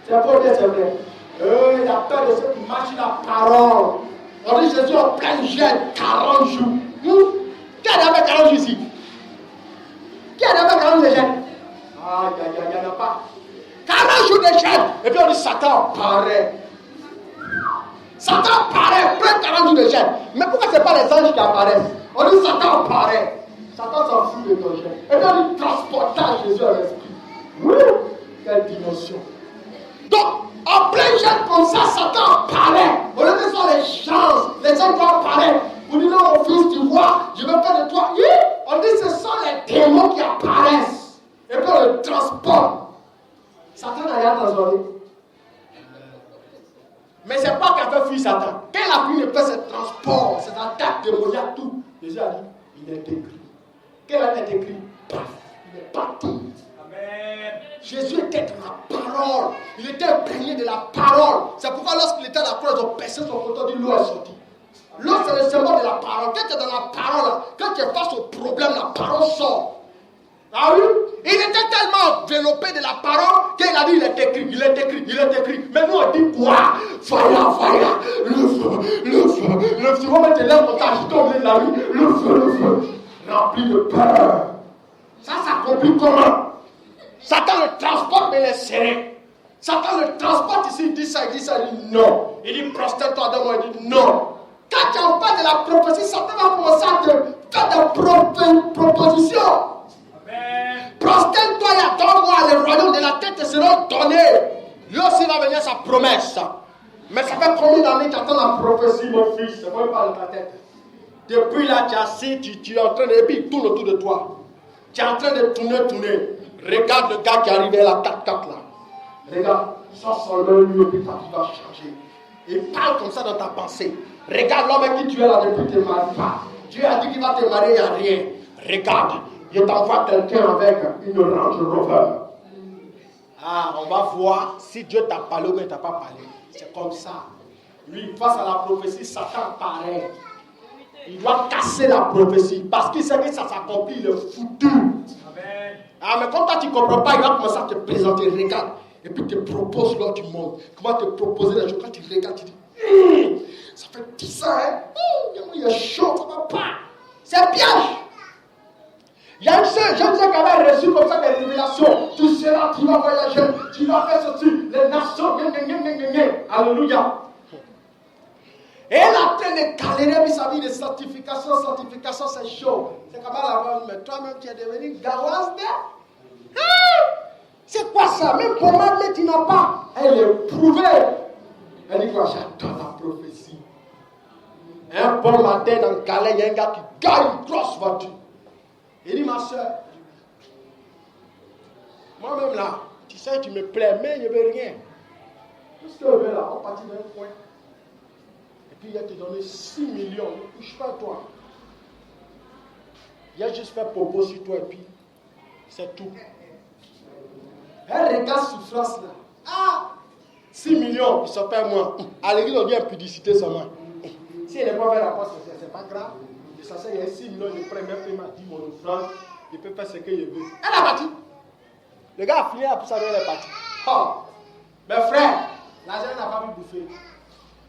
C'est vrai, c'est vrai. Il a peur de ceux qui marchent la parole. On dit Jésus en plein jeûne, 40 jours. Qui a d'abord 40 jours ici? Qui a d'abord 40 jours de jeûne? Ah, il n'y en a pas. 40 jours de jeûne. Et puis on dit Satan apparaît. Satan apparaît, plein 40 jours de jeûne. Mais pourquoi ce n'est pas les anges qui apparaissent? On dit Satan apparaît. Satan s'en fout de ton jeûne. Et puis on dit transportage Jésus à l'esprit. Quelle dimension. Donc, en plein jeûne comme ça, Satan apparaît. Au lieu de faire les chances, les gens doivent apparaître. Vous dites non, mon fils, tu vois, je veux faire de toi. On dit ce sont les démons qui apparaissent. Et puis on le transporte. Satan n'a rien transformé. Mais ce n'est pas qu'à faire fuir Satan. Quand il a fui le fait ce transport, cette attaque démoniaque, tout, Jésus a dit, il est écrit. Quel est écrit? Paf, il est partout. Amen. Jésus était dans la parole. Il était imprégné de la parole. C'est pourquoi lorsqu'il était à la croix, ils ont percé son couteau, dit l'eau est sortie. L'eau, c'est le symbole de la parole. Quand tu es dans la parole, quand tu es face au problème, la parole sort. Ah oui? Il était tellement enveloppé de la parole qu'il a dit il est écrit, il est écrit, il est écrit. Mais nous on dit quoi? Fire, le feu, le feu, le feu. Tu vas mettre les lèvres comme ça, je tombe de la rue, le feu. Rempli de peur. Ça s'accomplit comment? Satan le transporte, mais il est serré. Satan le transporte ici, il dit ça, il dit non. Il dit prosterne-toi devant moi, il dit non. Quand tu en parles de la prophétie, Satan va commencer à te faire des propositions. Amen. Prosterne-toi et attends-moi, les royaumes de la tête te seront donnés. Lui aussi va venir sa promesse. Mais ça fait combien d'années que tu attends la prophétie, mon fils? C'est moi qui parle de ta tête. Depuis là, tu es assis, tu es en train de... Et puis il tourne autour de toi. Tu es en train de tourner. Regarde le gars qui est arrivé à la 4-4 là. Regarde, sors son œil, lui, et puis tu vas changer. Il parle comme ça dans ta pensée. Regarde l'homme avec qui tu es là depuis que tu ne te maries pas. Dieu a dit qu'il va te marier, il n'y a rien. Regarde, je t'envoie quelqu'un avec une Range Rover. Ah, on va voir si Dieu t'a parlé ou bien il ne t'a pas parlé. C'est comme ça. Lui, face à la prophétie, Satan paraît. Il doit casser la prophétie parce qu'il sait que ça s'accomplit, il est foutu. Amen. Ah, mais comme toi tu ne comprends pas, il va commencer à te présenter, regarde. Et puis te propose l'ordre du monde. Comment te proposer les choses. Quand tu regardes, tu dis, ça fait 10 ans, hein? Il est chaud, ça ne va pas. C'est un piège. Il y a une sœur, jeune sœur qui avait reçu comme ça des révélations. Tu seras, tu vas voyager, tu vas faire ceci, les nations, alléluia. Et elle a train de galérer vis-à-vis des certifications, c'est chaud. C'est comme la mais toi-même tu es devenu garoise. C'est quoi ça? Même pour moi, mais tu n'as pas. Elle est prouvée. Elle dit quoi? J'attends la prophétie. Un bon matin dans Calais, il y a un gars qui gagne une grosse voiture. Il dit ma soeur, moi-même là, tu sais, tu me plais, mais je ne veux rien. Tout ce que je veux là, on partit d'un coin. Et puis il a te donné 6 millions, ne touche pas toi. Il a juste fait propos sur toi et puis c'est tout. Elle regarde souffrance là. Ah! 6 millions, il s'en perd moins. À l'église, on dit impudicité seulement. Si elle n'est pas vers la poste, c'est pas grave. Et ça, il y a 6 millions, je prends même paiement, dit mon offrande, il peut faire ce qu'il veut. Elle a parti. Le gars a fini la pousse, elle est partie. Oh! Mais frère, l'argent n'a pas pu bouffer.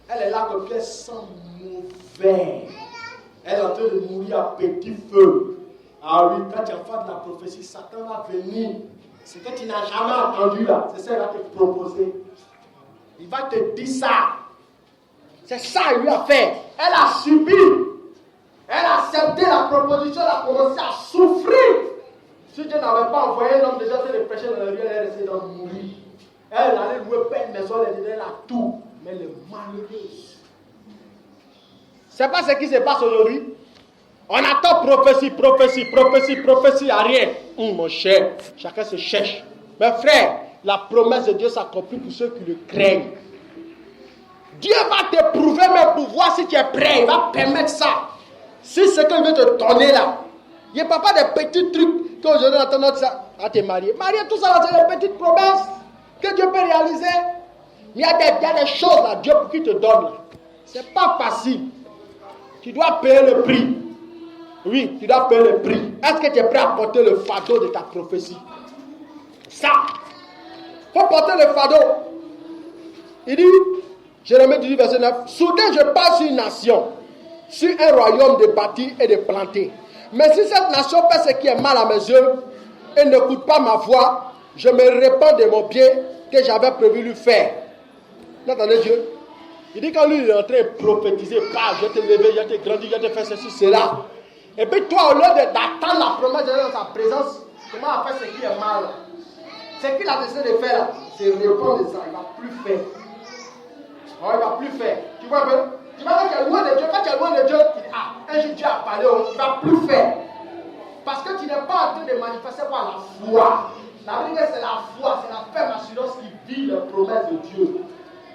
Elle est là comme elle sent mauvais. Elle est en train de mourir à petit feu. Ah oui, quand tu as fait de la prophétie, Satan va venir. Ce que tu n'as jamais entendu là, c'est ça qu'il va te proposer. Il va te dire ça. C'est ça qu'il lui a fait. Elle a subi. Elle a accepté la proposition, elle a commencé à souffrir. Si Dieu n'avait pas envoyé un homme déjà fait de prêcher dans le riz, elle est restée dans mourir. Elle allait louer peine maison, elle était là tout. Mais elle est malheureuse. C'est pas ce qui se passe aujourd'hui. On attend prophétie, à rien. Mon cher, chacun se cherche. Mais frère, la promesse de Dieu s'accomplit pour ceux qui le craignent. Dieu va t'éprouver même pour voir si tu es prêt. Il va permettre ça. Si ce qu'il veut te donner là. Il n'y a pas des petits trucs qu'aujourd'hui on entend ça. Ah, t'es marié. Marié, tout ça, c'est des petites promesses que Dieu peut réaliser. Mais il y a des choses là, Dieu qui te donne là. C'est pas facile. Tu dois payer le prix. Oui, tu dois payer le prix. Est-ce que tu es prêt à porter le fardeau de ta prophétie? Ça. Il faut porter le fardeau. Il dit, Jérémie 18, verset 9, soudain je passe sur une nation, sur un royaume de bâtir et de planter. Mais si cette nation fait ce qui est mal à mes yeux et n'écoute pas ma voix, je me répands de mon pied que j'avais prévu lui faire. Vous entendez Dieu? Il dit quand lui il est en train de prophétiser, je vais te lever, je vais te grandir, je vais te faire ceci, cela. Et puis toi, au lieu d'attendre la promesse de Dieu dans sa présence, comment à faire ce qui est mal? Ce qu'il a décidé de faire là, c'est répondre de ça, il ne va plus faire. Oh, il ne va plus faire. Tu vois un peu? Tu vois quand tu es loin de Dieu, quand tu es loin de Dieu, tu dis, un jour Dieu a parlé, il ne va plus faire. Parce que tu n'es pas en train de manifester par la foi. La vérité, c'est la foi, c'est la ferme assurance qui vit les promesses de Dieu.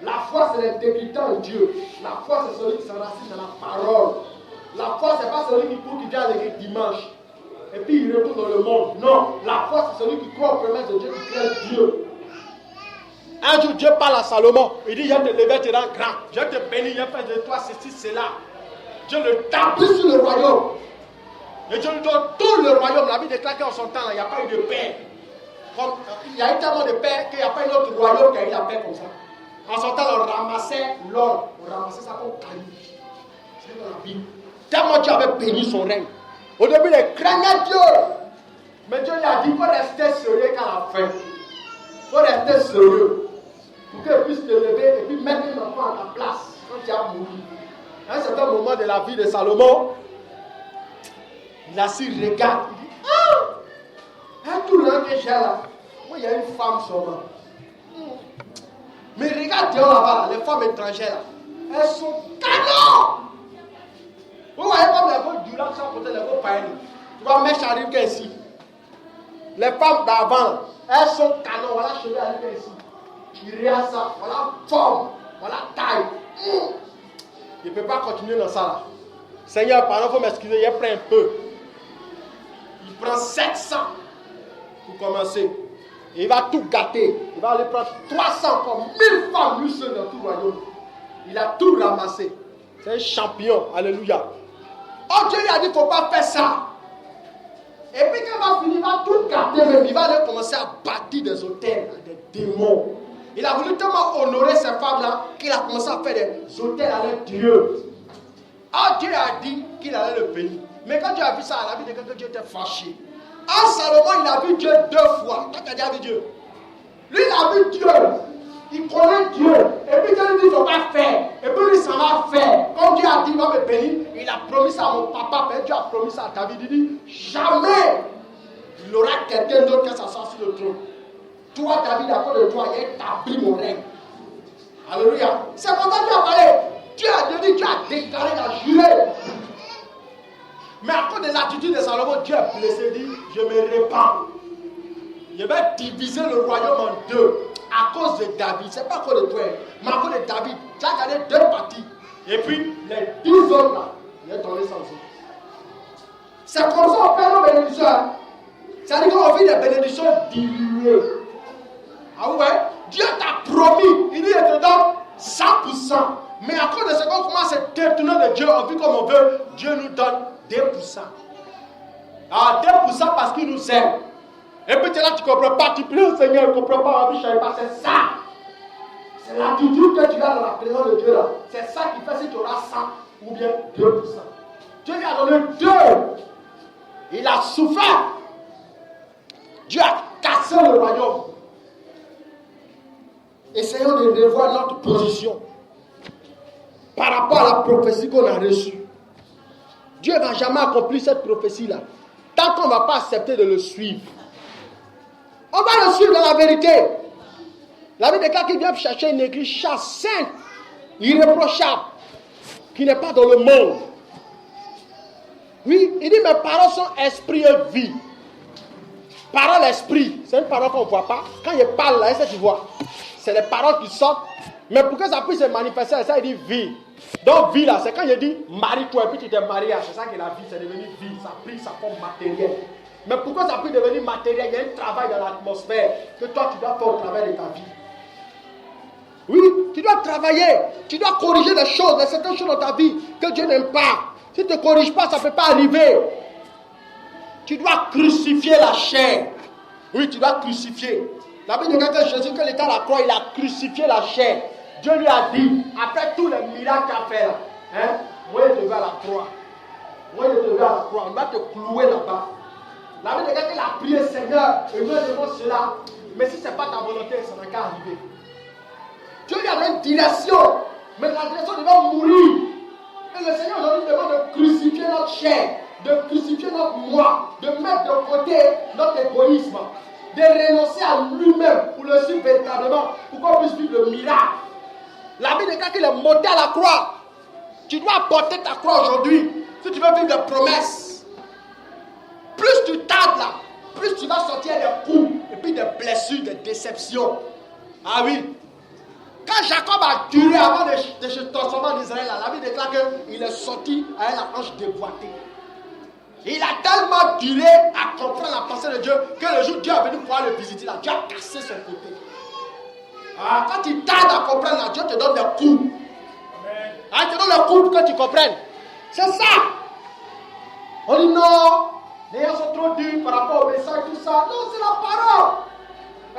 La foi, c'est l'intégrité en Dieu. La foi, c'est celui qui s'enracine dans la parole. La foi, ce n'est pas celui qui court, qui vient à l'église dimanche. Et puis il retourne dans le monde. Non, la foi, c'est celui qui croit aux promesses de Dieu, qui crée Dieu. Un jour, Dieu parle à Salomon. Il dit, je vais te lever, tu rends grand. Je vais te bénir, je vais faire de toi ceci, cela. Dieu le tapis sur le royaume. Et Dieu lui donne tout le royaume. La Bible déclare qu'en son temps, il n'y a pas eu de paix. Il y a eu tellement de paix qu'il n'y a pas eu un autre royaume qui a eu la paix comme ça. En son temps, on ramassait l'or. On ramassait ça comme caillou. C'est dans la Bible. Tellement Dieu avait béni son règne. Au début, il craignait Dieu. Mais Dieu lui a dit, il faut rester sérieux quand la fin. Il faut rester sérieux. Pour qu'il puisse te lever et puis mettre une enfant à ta place quand tu as mouru. À un certain moment de la vie de Salomon, il a su regarde. Il dit, tout le monde que j'ai là, moi il y a une femme seulement. Mais regarde dehors là-bas, les femmes étrangères là, elles sont canons. Vous voyez comme les veaux du lac sont à côté des veaux païens. Tu vois, Mèche arrive qu'ici. Les femmes d'avant, elles sont canons. Voilà, cheveux arrive ici. Il regarde ça. Voilà forme. Voilà taille. Il ne peut pas continuer dans ça là. Seigneur, pardon, il faut m'excuser, il prend un peu. Il prend 700 pour commencer. Et il va tout gâter. Il va aller prendre 300 comme 1000 femmes lui seul dans tout le royaume. Il a tout ramassé. C'est un champion. Alléluia. Oh, Dieu lui a dit, il ne faut pas faire ça. Et puis quand il va finir, il va tout gâter même. Il va aller commencer à bâtir des hôtels, des démons. Il a voulu tellement honorer ces femmes-là qu'il a commencé à faire des hôtels à leur Dieu. Oh, Dieu a dit qu'il allait le bénir. Mais quand Dieu a vu ça, il a vu que Dieu était fâché. Ah, Salomon, il a vu Dieu 2 fois. Toi, tu as déjà vu Dieu. Lui, il a vu Dieu. Il connaît Dieu. Et puis Dieu lui dit, il ne faut pas faire. Et puis lui, ça va faire. Comme Dieu a dit, il va me bénir. Il a promis ça à mon papa. Mais Dieu a promis ça à David. Il dit, jamais il aura quelqu'un d'autre qui s'assoit sur le trône. Toi, David, à cause de toi, il a établi mon règne. Alléluia. C'est comme ça que Dieu a parlé. Dieu a déclaré, il a juré. Mais à cause de l'attitude de Salomon, Dieu a blessé, dit, je me répands. Je vais diviser le royaume en 2. À cause de David, ce n'est pas à cause de toi, mais à cause de David, tu as gardé 2 parties. Et puis, les 10 autres là, il est tombé sans eux. C'est comme ça qu'on fait nos bénédictions. C'est-à-dire qu'on vit des bénédictions diluées. Ah ouais? Dieu t'a promis, il dit, je te donne 100%. Mais à cause de ce qu'on commence à détourner de Dieu, on vit comme on veut, Dieu nous donne 2%. Ah, 2% parce qu'il nous aime. Et puis là, tu ne comprends pas, tu pries au Seigneur, tu ne comprends pas, je ne sais pas, c'est ça. C'est l'attitude que tu as dans la présence de Dieu là. C'est ça qui fait si tu auras 100 ou bien 2%. Dieu lui a donné 2. Il a souffert. Dieu a cassé le royaume. Essayons de revoir notre position par rapport à la prophétie qu'on a reçue. Dieu ne va jamais accomplir cette prophétie-là. Tant tant qu'on ne va pas accepter de le suivre. On va le suivre dans la vérité. La Bible déclare qu'il vient chercher une église sainte, irréprochable, qui n'est pas dans le monde. Oui, il dit mes paroles sont esprit et vie. Parole, esprit, c'est une parole qu'on ne voit pas. Quand il parle là, est-ce que tu vois? C'est les paroles qui sortent. Mais pour que ça puisse se manifester, ça il dit vie. Donc vie là, c'est quand il dit marie-toi et puis tu t'es marié. C'est ça que la vie, c'est devenu vie. Ça a pris sa forme matérielle. Mais pour que ça puisse devenir matériel, il y a un travail dans l'atmosphère que toi tu dois faire au travers de ta vie. Oui, tu dois travailler. Tu dois corriger des choses, certaines choses dans ta vie que Dieu n'aime pas. Si tu ne corriges pas, ça ne peut pas arriver. Tu dois crucifier la chair. Oui, tu dois crucifier. La Bible dit que Jésus, que l'État à la croix, il a crucifié la chair. Dieu lui a dit, après tous les miracles qu'il a fait là, moi je te veux à la croix. Moi je te veux à la croix. On va te clouer là-bas. La Bible dit qu'il a prié, Seigneur, et moi je demande cela. Mais si ce n'est pas ta volonté, ça n'a qu'à arriver. Dieu lui a donné une direction. Mais la direction devait mourir. Et le Seigneur aujourd'hui demande de crucifier notre chair, de crucifier notre moi, de mettre de côté notre égoïsme, de renoncer à lui-même pour le suivre véritablement, pour qu'on puisse vivre le miracle. La Bible déclare qu'il est monté à la croix. Tu dois porter ta croix aujourd'hui si tu veux vivre des promesses. Plus tu tardes là, plus tu vas sortir des coups et puis des blessures, des déceptions. Ah oui. Quand Jacob a duré avant de se transformer en Israël, la Bible déclare qu'il est sorti avec la hanche déboîtée. Il a tellement duré à comprendre la pensée de Dieu que le jour où Dieu est venu pouvoir le visiter, là, Dieu a cassé son côté. Ah, quand il tarde à comprendre, là, Dieu te donne des coups. Ah, il te donne des coups pour que tu comprennes. C'est ça. On dit non, les gens sont trop durs par rapport au message, tout ça. Non, c'est la parole.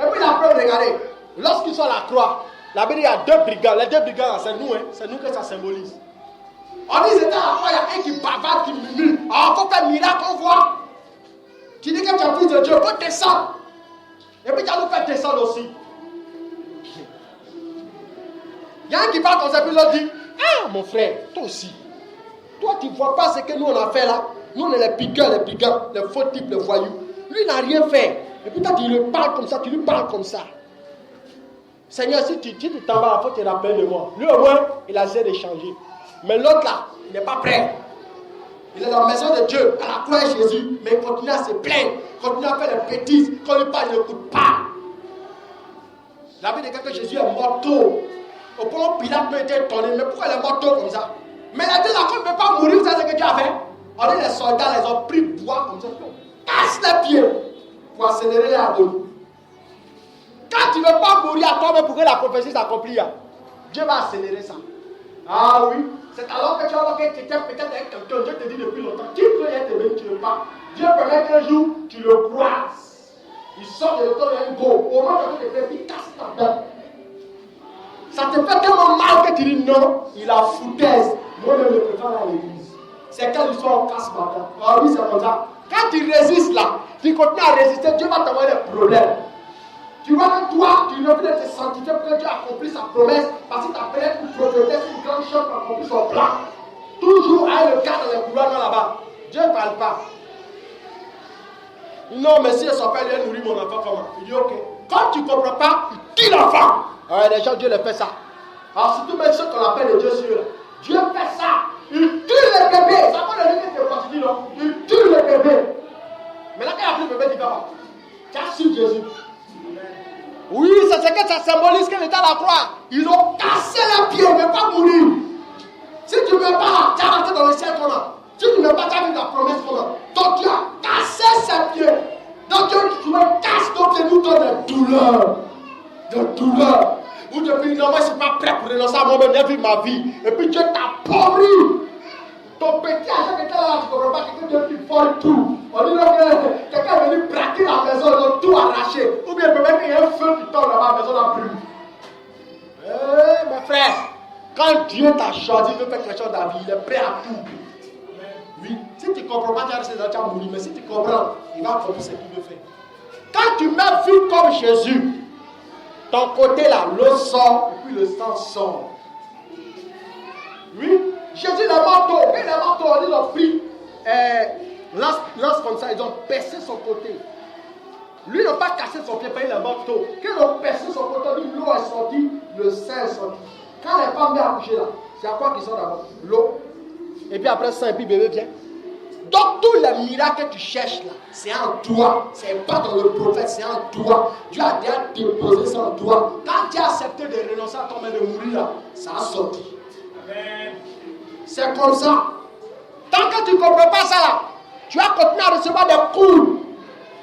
Et puis la preuve, regardez, lorsqu'ils sont à la croix, la Bible, il y a deux brigands. Les deux brigands, c'est nous, c'est nous que ça symbolise. On dit, c'était à la fois, il y a un qui bavarde, qui murmure. Ah, il faut faire un miracle, on voit. Tu dis que tu es fils de Dieu, il faut descendre. Et puis tu vas nous faire descendre aussi. Il y a un qui parle comme ça, puis l'autre dit, ah, mon frère, toi aussi. Toi, tu ne vois pas ce que nous, on a fait là. Nous, on est les piqueurs, les brigands, les faux types, les voyous. Lui, il n'a rien fait. Et puis toi, tu lui parles comme ça, tu lui parles comme ça. Seigneur, si tu t'en vas, il faut te rappeler de moi. Lui, au moins, il a essayé de changer. Mais l'autre là, il n'est pas prêt. Il est dans la maison de Dieu, à la croix de Jésus, mais il continue à se plaindre, continue à faire des bêtises. Quand il parle, il n'écoute pas. La Bible dit que Jésus est mort tôt. Au point où Pilate peut être étonné, mais pourquoi il est mort tôt comme ça? Mais il a dit là, qu'on ne peut pas mourir, vous savez ce que Dieu a fait? On dit les soldats, les ont pris bois comme ça, casse les pieds pour accélérer l'agonie. Quand tu ne veux pas mourir à toi-même pour que la prophétie s'accomplisse, Dieu va accélérer ça. Ah oui, c'est alors que tu vas voir que tu étais peut-être avec quelqu'un, Dieu te dit depuis longtemps, qui peut être aimé, tu ne veux pas. Dieu permet qu'un jour, tu le croises. Il sort de l'automne, il y a un gros. Au moment où tu te fais, il casse ta tête. Ça te fait tellement mal que tu dis non, il a foutaise. Moi, je le préfère à l'église. C'est quelle histoire on casse ma tête. Ah oui, c'est comme ça. Quand tu résistes là, tu continues à résister, Dieu va t'envoyer des problèmes. Tu vois que toi, tu refais de te sanctifier pour que Dieu accomplisse sa promesse, parce que tu as peut-être une prophétesse, une grande chose pour accomplir son plan. Toujours avec le cas dans les couloirs là-bas. Dieu ne parle pas. Non, mais si elle s'appelle, elle nourrit mon enfant comment? Il dit ok. Quand tu ne comprends pas, il tue l'enfant. Alors les gens, Dieu le fait ça. Alors surtout même ceux qu'on appelle les dieux sûrs. Dieu fait ça. Il tue les bébés. Ça va le dire que tu dis non. Il tue les bébés. Mais là, quand il a pris le bébé, il dit comment? Tu as su Jésus. Oui, c'est ce que ça symbolise qu'il était à la croix. Ils ont cassé les pieds, il ne veut pas mourir. Si tu ne veux pas, tu as rentré dans le ciel comment? Si tu ne veux pas, tu as vu la promesse comment? Donc Dieu a cassé ses pieds. Donc Dieu, tu me casses nos pieds, nous donne des douleurs. Des douleurs. Ou depuis non, moi je ne suis pas prêt pour renoncer à moi-même, j'ai vu ma vie. Et puis Dieu t'a pauvri. Ton petit argent qui était là, tu ne comprends pas, quelqu'un qui vole tout. On dit que quelqu'un est venu braquer la maison, ils ont tout arraché. Ou bien peut-être qu'il y a un feu qui tombe là-bas, la maison a brûlé. Eh, mes frères, quand Dieu t'a choisi, il veut faire quelque chose dans la vie, il est prêt à tout. Oui, si tu ne comprends pas, tu vas mourir, mais si tu comprends, il va accomplir ce qu'il veut faire. Quand tu mets vie comme Jésus, ton côté là, l'eau sort et puis le sang sort. Oui. Jésus, le manteau, on dit, ils ont pris lance comme ça, ils ont percé son côté. Lui n'a pas cassé son pied, il a morto. Quand ils ont percé son côté, l'eau est sortie, le sang est sorti. Quand les femmes viennent accoucher là, c'est à quoi qu'ils sont d'abord? L'eau. Et puis après ça, et puis bébé vient. Donc tous les miracles que tu cherches là, c'est en toi. C'est pas dans le prophète, c'est en toi. Dieu a déjà déposé ça en toi. Quand tu as accepté de renoncer à toi-même de mourir là, ça a sorti. Amen. C'est comme ça. Tant que tu ne comprends pas ça là, tu vas continuer à recevoir des coups.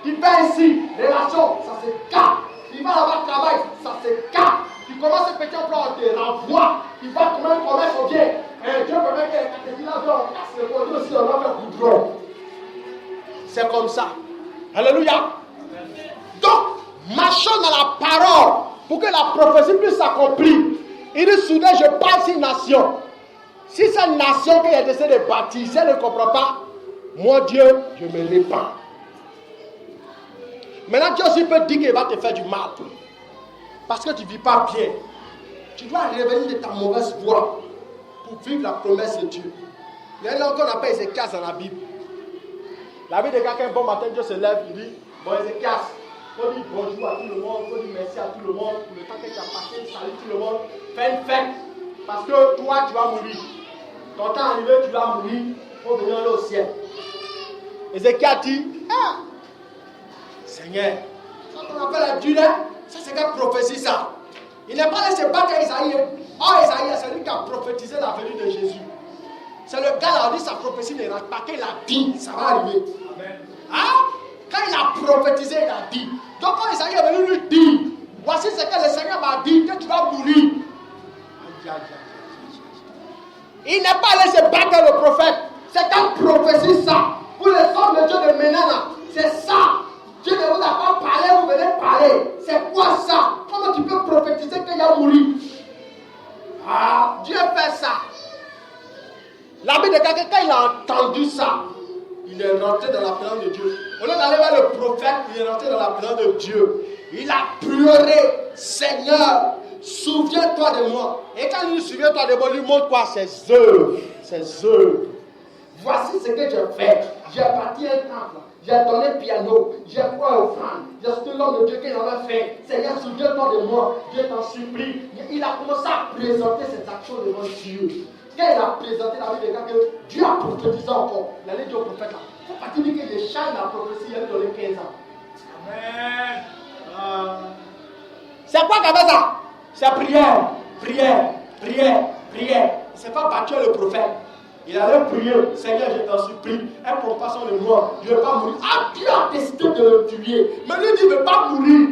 Tu fais ici, relation, ça se casse. Tu vas là-bas travail, ça se casse. Tu commences ce petit emploi, on te renvoie. Tu vas quand même commettre son bien. Et Dieu permet que quand tu l'as on casse le produit aussi, on va faire goudron. C'est comme ça. Alléluia. Donc, marchons dans la parole pour que la prophétie puisse s'accomplir. Il dit soudain, je passe une nation. Si cette nation qui est décidée de bâtir, si elle ne comprend pas, moi Dieu, je me répands. Maintenant, Dieu aussi peut dire qu'il va te faire du mal. Parce que tu ne vis pas bien. Tu dois revenir de ta mauvaise voie pour vivre la promesse de Dieu. Il y a un homme qu'on appelle Ézéchias dans la Bible. La Bible de quelqu'un, bon matin, Dieu se lève, il dit, bon Ézéchias, il faut dire bonjour à tout le monde, il faut dire merci à tout le monde, pour le temps que tu as passé, salut tout le monde, fais une fête. Parce que toi, tu vas mourir. Ton temps arrivé, tu vas mourir, il faut venir aller au ciel. Ézéchias dit, ah, Seigneur, ça qu'on appelle la durée, ça c'est quelle prophétie ça. Il n'est pas laissé battre Isaïe. Oh Isaïe, c'est lui qui a prophétisé la venue de Jésus. C'est le gars là, on dit sa prophétie n'est pas qu'il a dit, ça va arriver. Amen. Hein? Quand il a prophétisé, il a dit. Donc quand Isaïe est venu lui dire, voici ce que le Seigneur m'a dit, que tu vas mourir. Il n'est pas laissé battre le prophète. C'est quelle prophétie ça. Pour les hommes de Dieu de maintenant là, c'est ça. Dieu ne vous a pas parlé, vous venez parler. C'est quoi ça? Comment tu peux prophétiser qu'il va mourir? Ah, Dieu fait ça. La Bible de quelqu'un, quand il a entendu ça, il est rentré dans la présence de Dieu. Au lieu d'aller vers le prophète, il est rentré dans la présence de Dieu. Il a pleuré, Seigneur, souviens-toi de moi. Et quand il dit souviens-toi de moi, il lui montre quoi? Ses œuvres. Ses œuvres. Voici ce que j'ai fait. J'ai bâti un temple. J'ai donné piano, j'ai foi aux femmes, j'ai soutenu l'homme de Dieu qu'il avait fait. Seigneur, souviens-toi de moi, Dieu t'en supplie. Il a commencé à présenter ses actions devant Dieu. Quand il a présenté la vie de gars que Dieu a prophétisé encore, il allait dire au prophète là, il ne faut pas dire que les chants de la prophétie, il a donné 15 ans. Amen. C'est quoi qui a fait ça? C'est prière, prière, prière, prière. Ce n'est pas battu le prophète. Il allait prier, Seigneur, je t'en supplie, aie compassion de moi, je ne vais pas mourir. Ah, Dieu a décidé de le tuer, mais lui dit, il ne veut pas mourir.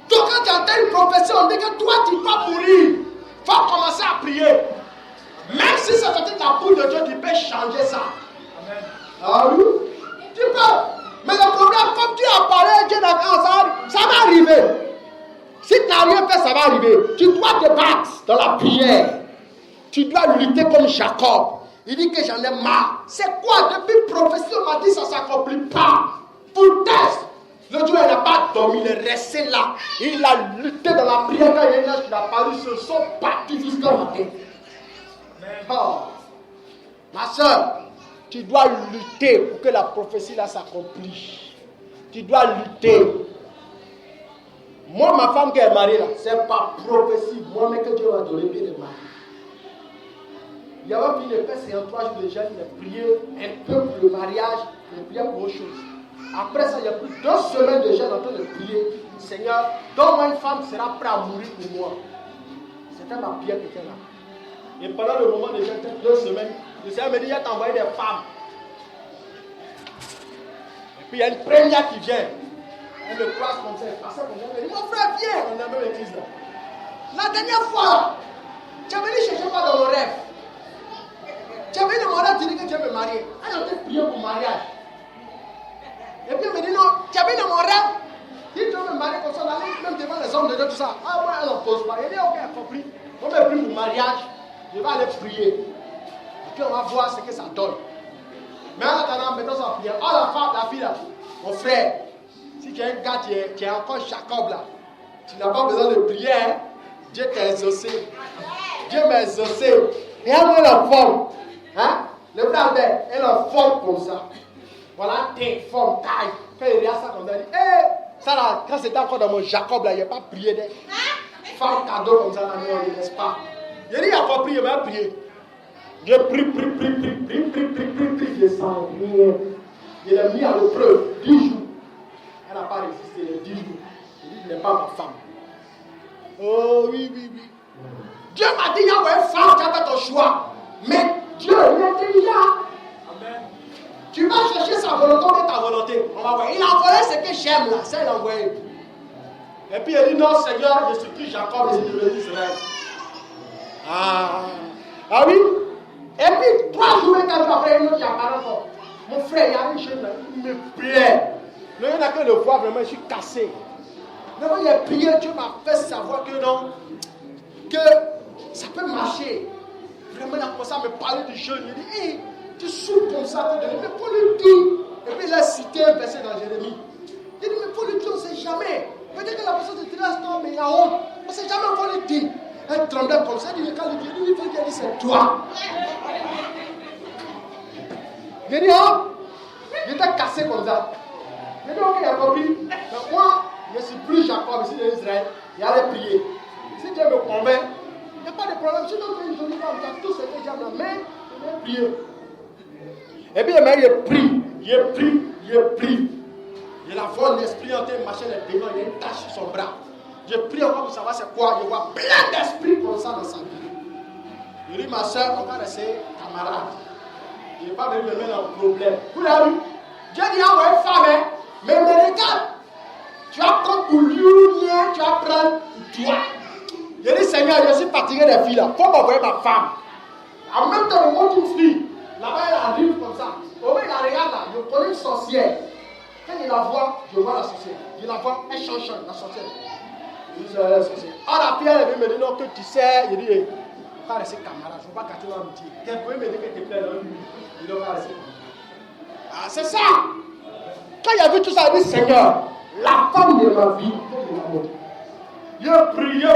Donc quand tu entends une prophétie, on dit que toi, tu ne vas pas mourir. Il faut commencer à prier. Même si c'est sorti de la bouche de Dieu, tu peux changer ça. Amen. Ah oui, tu peux. Mais le problème, comme tu as parlé, Dieu ça va arriver. Si tu n'as rien fait, ça va arriver. Tu dois te battre dans la prière. Tu dois lutter comme Jacob. Il dit que j'en ai marre. C'est quoi? Depuis prophétie, on m'a dit ça ne s'accomplit pas. Pour test. Le Dieu n'a pas dormi, il est resté là. Il a lutté dans la prière quand il y a un ange qui a paru, se sont battus jusqu'au matin. Oh. Ma soeur, tu dois lutter pour que la prophétie là s'accomplisse. Tu dois lutter. Moi, ma femme qui est mariée là, c'est pas prophétie. Moi, mais que Dieu m'a donné bien de marier. Il y avait fini de faire 53 jours de jeûne, il a prié un peu pour le mariage, il a prié pour autre chose. Après ça, il y a plus de 2 semaines de jeûne en train de prier. Seigneur, donne-moi une femme qui sera prête à mourir pour moi. C'était ma prière qui était là. Et pendant le moment de jeûne, 2 semaines, le Seigneur me dit, il a envoyé des femmes. Et puis il y a une première qui vient. Elle me croise comme ça, elle passe comme ça, elle me dit, mon frère, viens, on est dans l'église là. La dernière fois, tu es venu chercher quoi dans mon rêve? Tu avais demandé à dire que tu veux me marier. Elle a été prier pour mariage. Et puis elle me dit non, tu avais dans mon rêve. Si tu veux me marier comme ça, on allait même devant les hommes de Dieu, tout ça. Ah, moi, elle n'en pose pas. Elle dit ok, elle a compris. On me prie pour mariage. Je vais aller prier. Et puis on va voir ce que ça donne. Mais en attendant, mettons ça en prière. Oh, la fille là, mon frère, si tu es un gars, tu es encore Jacob là, tu n'as pas besoin de prier. Hein? Dieu t'a exaucé. Dieu m'a exaucé. Et à moi la forme. Hein? Le frère Albert, elle en forme comme ça. Voilà, tes formes, taille. Quand il regarde ça comme ça, il dit, hé, ça là, quand c'était encore dans mon Jacob là, il n'y a pas prié des femmes cadeaux comme ça, là, non, n'est-ce pas? Il dit, il a pas prié, il m'a prié. J'ai pris, je sens rien. Il l'a mis à l'épreuve 10 jours. Elle n'a pas résisté les 10 jours. Il dit, tu n'es pas ma femme. Oh oui. Dieu m'a dit, il y a une femme, tu as fait ton choix. Mais Dieu, il est intelligent. Amen. Tu vas chercher sa volonté ou ta volonté. On va voir. Il a envoyé ce que j'aime là. Ça, il a envoyé. Et puis il dit, non, Seigneur, je suis plus Jacob, je suis devenu Israël. Ah oui. Et puis 3 jours et 4 jours après, une autre qui apparaît encore. Mon frère, il y a une chose là, il me plaît. Il n'y a que le voir, vraiment, je suis cassé. Vraiment, il a prié, Dieu m'a fait savoir que non, que ça peut marcher. Vraiment, il a commencé à me parler du jeûne. Il dit, hey, tu souffres comme ça, mais pour lui dire. Et puis il a cité un verset dans Jérémie. Il dit, mais pour lui dire, on ne sait jamais. Peut-être que la personne se dit, non, mais il y a honte. On ne sait jamais, on va lui dire. Elle tremblait comme ça, il dit, quand il dit, il faut qu'il dise, c'est toi. J'ai dit, oh, j'étais cassé comme ça. J'ai dit, ok, il a compris. Mais moi, je ne suis plus Jacob, je suis d'Israël. Il allait prier. Si Dieu me convainc, il n'y a pas de problème. Si donc une jolie femme, tu as tout ce que j'aime là, mais je vais prier. Et puis, il prie. Il a vu l'esprit en train de marcher les devant, il y a une tache sur son bras. Je prie encore pour savoir c'est quoi. Je vois plein d'esprits comme ça dans sa vie. Il dit, ma soeur, on va rester camarades. Il n'est pas venu me mettre dans le problème. Vous l'avez vu? Dieu dit, ah ouais, femme, hein? Mais regarde, tu vas prendre pour lui, tu vas prendre pour toi. Je dis, Seigneur, je suis fatigué des filles là. Il faut m'envoyer ma femme. En même temps, je montre une fille. Là-bas, elle arrive comme ça. Au moins, il la regarde là. Je connais une sorcière. Quand il la voit, je vois la sorcière. Je la vois, elle change, la sorcière. Je dis, la sorcière. Ah, la fille, elle me dit, non, que tu sais. Je dis, on va rester camarades. Je ne veux pas gâter l'amitié. Quelqu'un peut me dire que tu plais dans lui. Il doit rester camarades. Ah, c'est ça. Quand il a vu tout ça, il dit, Seigneur, la femme de ma vie, il a prié.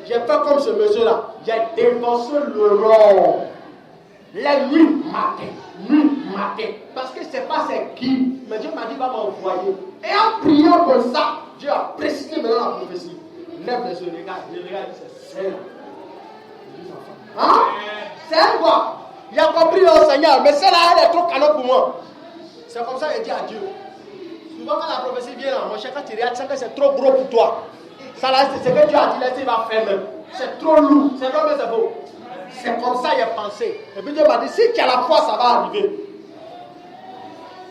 J'ai fait comme ce monsieur-là. J'ai dépensé le rond. Les nuits matin. Parce que je ne sais pas c'est qui. Mais Dieu m'a dit, va m'envoyer. Et en priant comme ça, Dieu a précisé maintenant la prophétie. Lève les yeux, regarde, c'est celle. Hein? C'est elle quoi? Il a compris le Seigneur, mais celle-là, elle est trop canon pour moi. C'est comme ça qu'il dit à Dieu. Souvent quand la prophétie vient là, mon cher, quand tu regardes, c'est trop gros pour toi. Ça là, c'est ce que Dieu a dit, là, il va faire même. C'est trop lourd, c'est vrai, mais c'est beau. C'est comme ça qu'il a pensé. Et puis Dieu m'a dit, si tu as la foi, ça va arriver.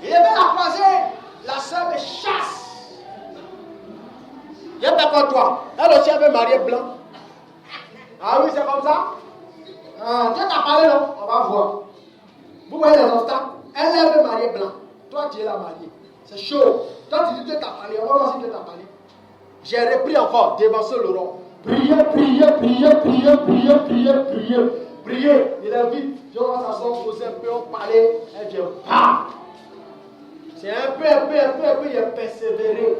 Il est bien la croisée, la soeur me chasse. Il est d'accord toi. Elle aussi avait marié blanc. Ah oui, c'est comme ça. Dieu t'a parlé, non? On va voir. Vous voyez les obstacles? Elle avait marié blanc. Toi, tu es la mariée. C'est chaud. Toi, tu dis Dieu t'a parlé. On va voir si Dieu t'a parlé. J'ai repris encore, dévancer le rond. Prier. Il est vite. Je vois sa soeur poser un peu, on parlait. Elle vient pas. C'est un peu, il a persévéré.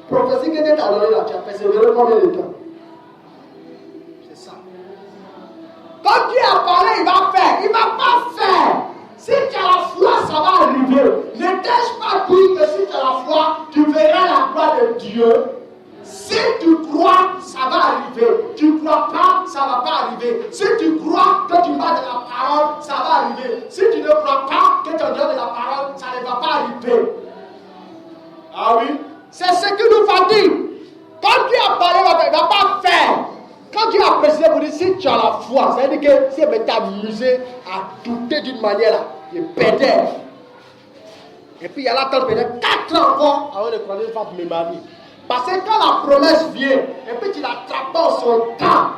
Prophétie que Dieu t'a donné là, tu as persévéré combien de temps? C'est ça. Quand Dieu a parlé, il va faire. Il ne va pas faire. Si tu as la foi, ça va arriver. Ne t'ai-je pas dit que si tu as la foi, tu verras la gloire de Dieu? Si tu crois, ça va arriver. Tu ne crois pas, ça ne va pas arriver. Si tu crois que tu vas de la parole, ça va arriver. Si tu ne crois pas que tu en de la parole, ça ne va pas arriver. Ah oui? C'est ce que nous va dire. Quand Dieu a parlé, il ne va pas faire. Quand Dieu a précisé pour dire, si tu as la foi, ça veut dire que si elle veut t'amuser à douter d'une manière, là, il perdait. Et puis il y a l'attente peut-être 4 ans encore avant de prendre une femme pour me marier. Parce que quand la promesse vient, et puis tu l'attrapes en son temps,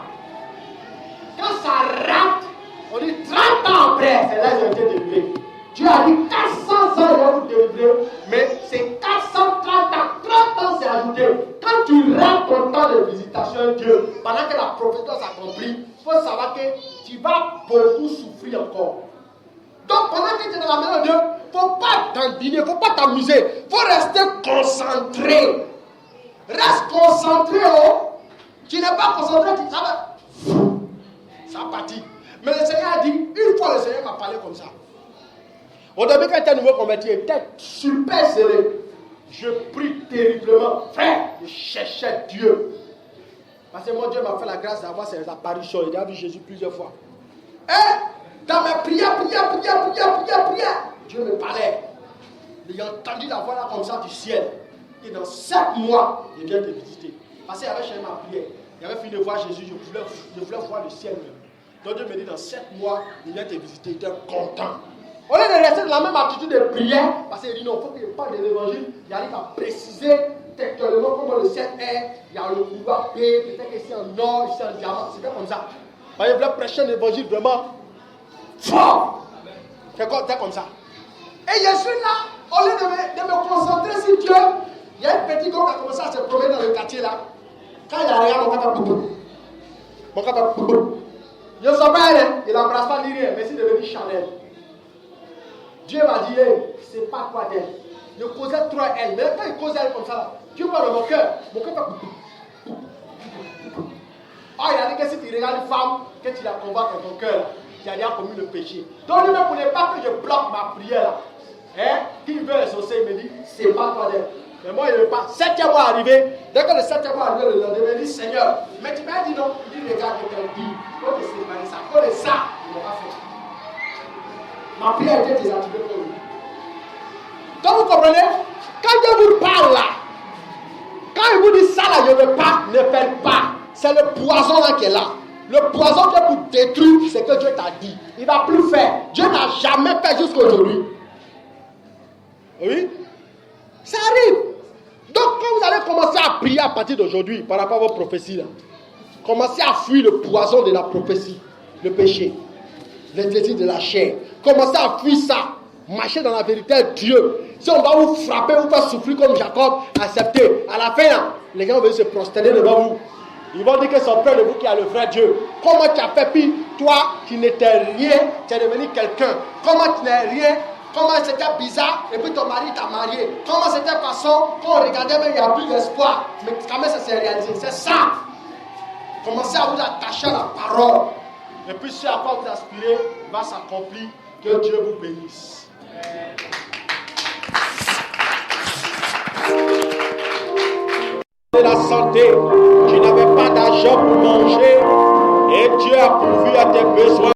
quand ça rate, on dit 30 ans après, c'est là que j'ai été délivré. Dieu a dit 400 ans, il va vous délivrer, mais c'est 430 ans, 30 ans c'est ajouté. Quand tu rates ton temps de visitation de Dieu, pendant que la prophétie s'accomplit, il faut savoir que tu vas beaucoup souffrir encore. Donc pendant que tu es dans la maison de Dieu, il ne faut pas t'endiner, il ne faut pas t'amuser, il faut rester concentré. Reste concentré, oh. Tu n'es pas concentré, ça partit. Mais le Seigneur a dit, une fois le Seigneur m'a parlé comme ça. Au début, quand j'étais nouveau converti, j'étais super serré. Je prie terriblement. Frère, je cherchais Dieu. Parce que mon Dieu m'a fait la grâce d'avoir ces apparitions. J'ai déjà vu Jésus plusieurs fois. Et dans mes prières, Dieu me parlait. J'ai entendu la voix là comme ça du ciel. Et dans 7 mois, je viens te visiter. Parce qu'il avait cherché ma prière. J'avais fini de voir Jésus, je voulais voir le ciel même. Donc Dieu me dit, dans 7 mois, je viens te visiter. J'étais content. Au lieu de rester dans la même attitude de prière, parce qu'il dit non, il faut qu'il parle de l'évangile, il arrive à préciser textuellement comment le ciel est. Il y a le couloir P, peut-être ici en or, ici en diamant. C'était comme ça. Il voulait prêcher un évangile vraiment fort. C'est comme ça. Et je suis là, au lieu de me concentrer sur Dieu, il y a un petit gars qui a commencé à se promener dans le quartier là. Quand il arrive, mon cap a boubou. Mon cap a boubou. Je ne sais pas, il n'embrasse pas ni rien, mais c'est devenu Chanel. Dieu m'a dit, hey, c'est pas quoi d'elle. Je causais trop à elle. Mais quand il causait elle comme ça, Dieu parle dans mon cœur fait boubou. Ah, il a dit que si tu regardes une femme, que tu la convoites dans ton cœur, tu as déjà commis le péché. Donc lui ne voulait pas que je bloque ma prière là. Hein? Qui veut exaucer, il me dit, c'est pas toi d'elle. Mais moi, il ne veut pas. 7e mois arrivé, dès que le 7e mois arrivé, le lendemain, il dit, Seigneur, mais tu m'as dit non. Il dit, regarde, je t'ai dit, il faut te séparer ça. Il faut le ça, il ne va pas faire. Ma prière était désactivée pour lui. Donc vous comprenez? Quand Dieu vous parle là, quand il vous dit ça là, je ne veux pas, ne faites pas. C'est le poison là qui est là. Le poison qui est pour détruire, c'est que Dieu t'a dit. Il ne va plus faire. Dieu n'a jamais fait jusqu'à aujourd'hui. Oui? Ça arrive. Donc quand vous allez commencer à prier à partir d'aujourd'hui par rapport à vos prophéties là, commencez à fuir le poison de la prophétie, le péché, les désirs de la chair. Commencez à fuir ça. Marchez dans la vérité de Dieu. Si on va vous frapper, vous faire souffrir comme Jacob, acceptez. À la fin, là, les gens vont se prosterner devant vous. Ils vont dire que c'est auprès de vous qu'il y a le vrai Dieu. Comment tu as fait, puis toi qui n'étais rien, tu es devenu quelqu'un. Comment tu n'es rien, comment c'était bizarre, et puis ton mari t'a marié. Comment c'était façon, quand on regardait, mais il n'y a plus d'espoir. Mais quand même, ça s'est réalisé. C'est ça. Commencez à vous attacher à la parole. Et puis, ce à quoi vous aspirez va s'accomplir. Que Dieu vous bénisse. De la santé.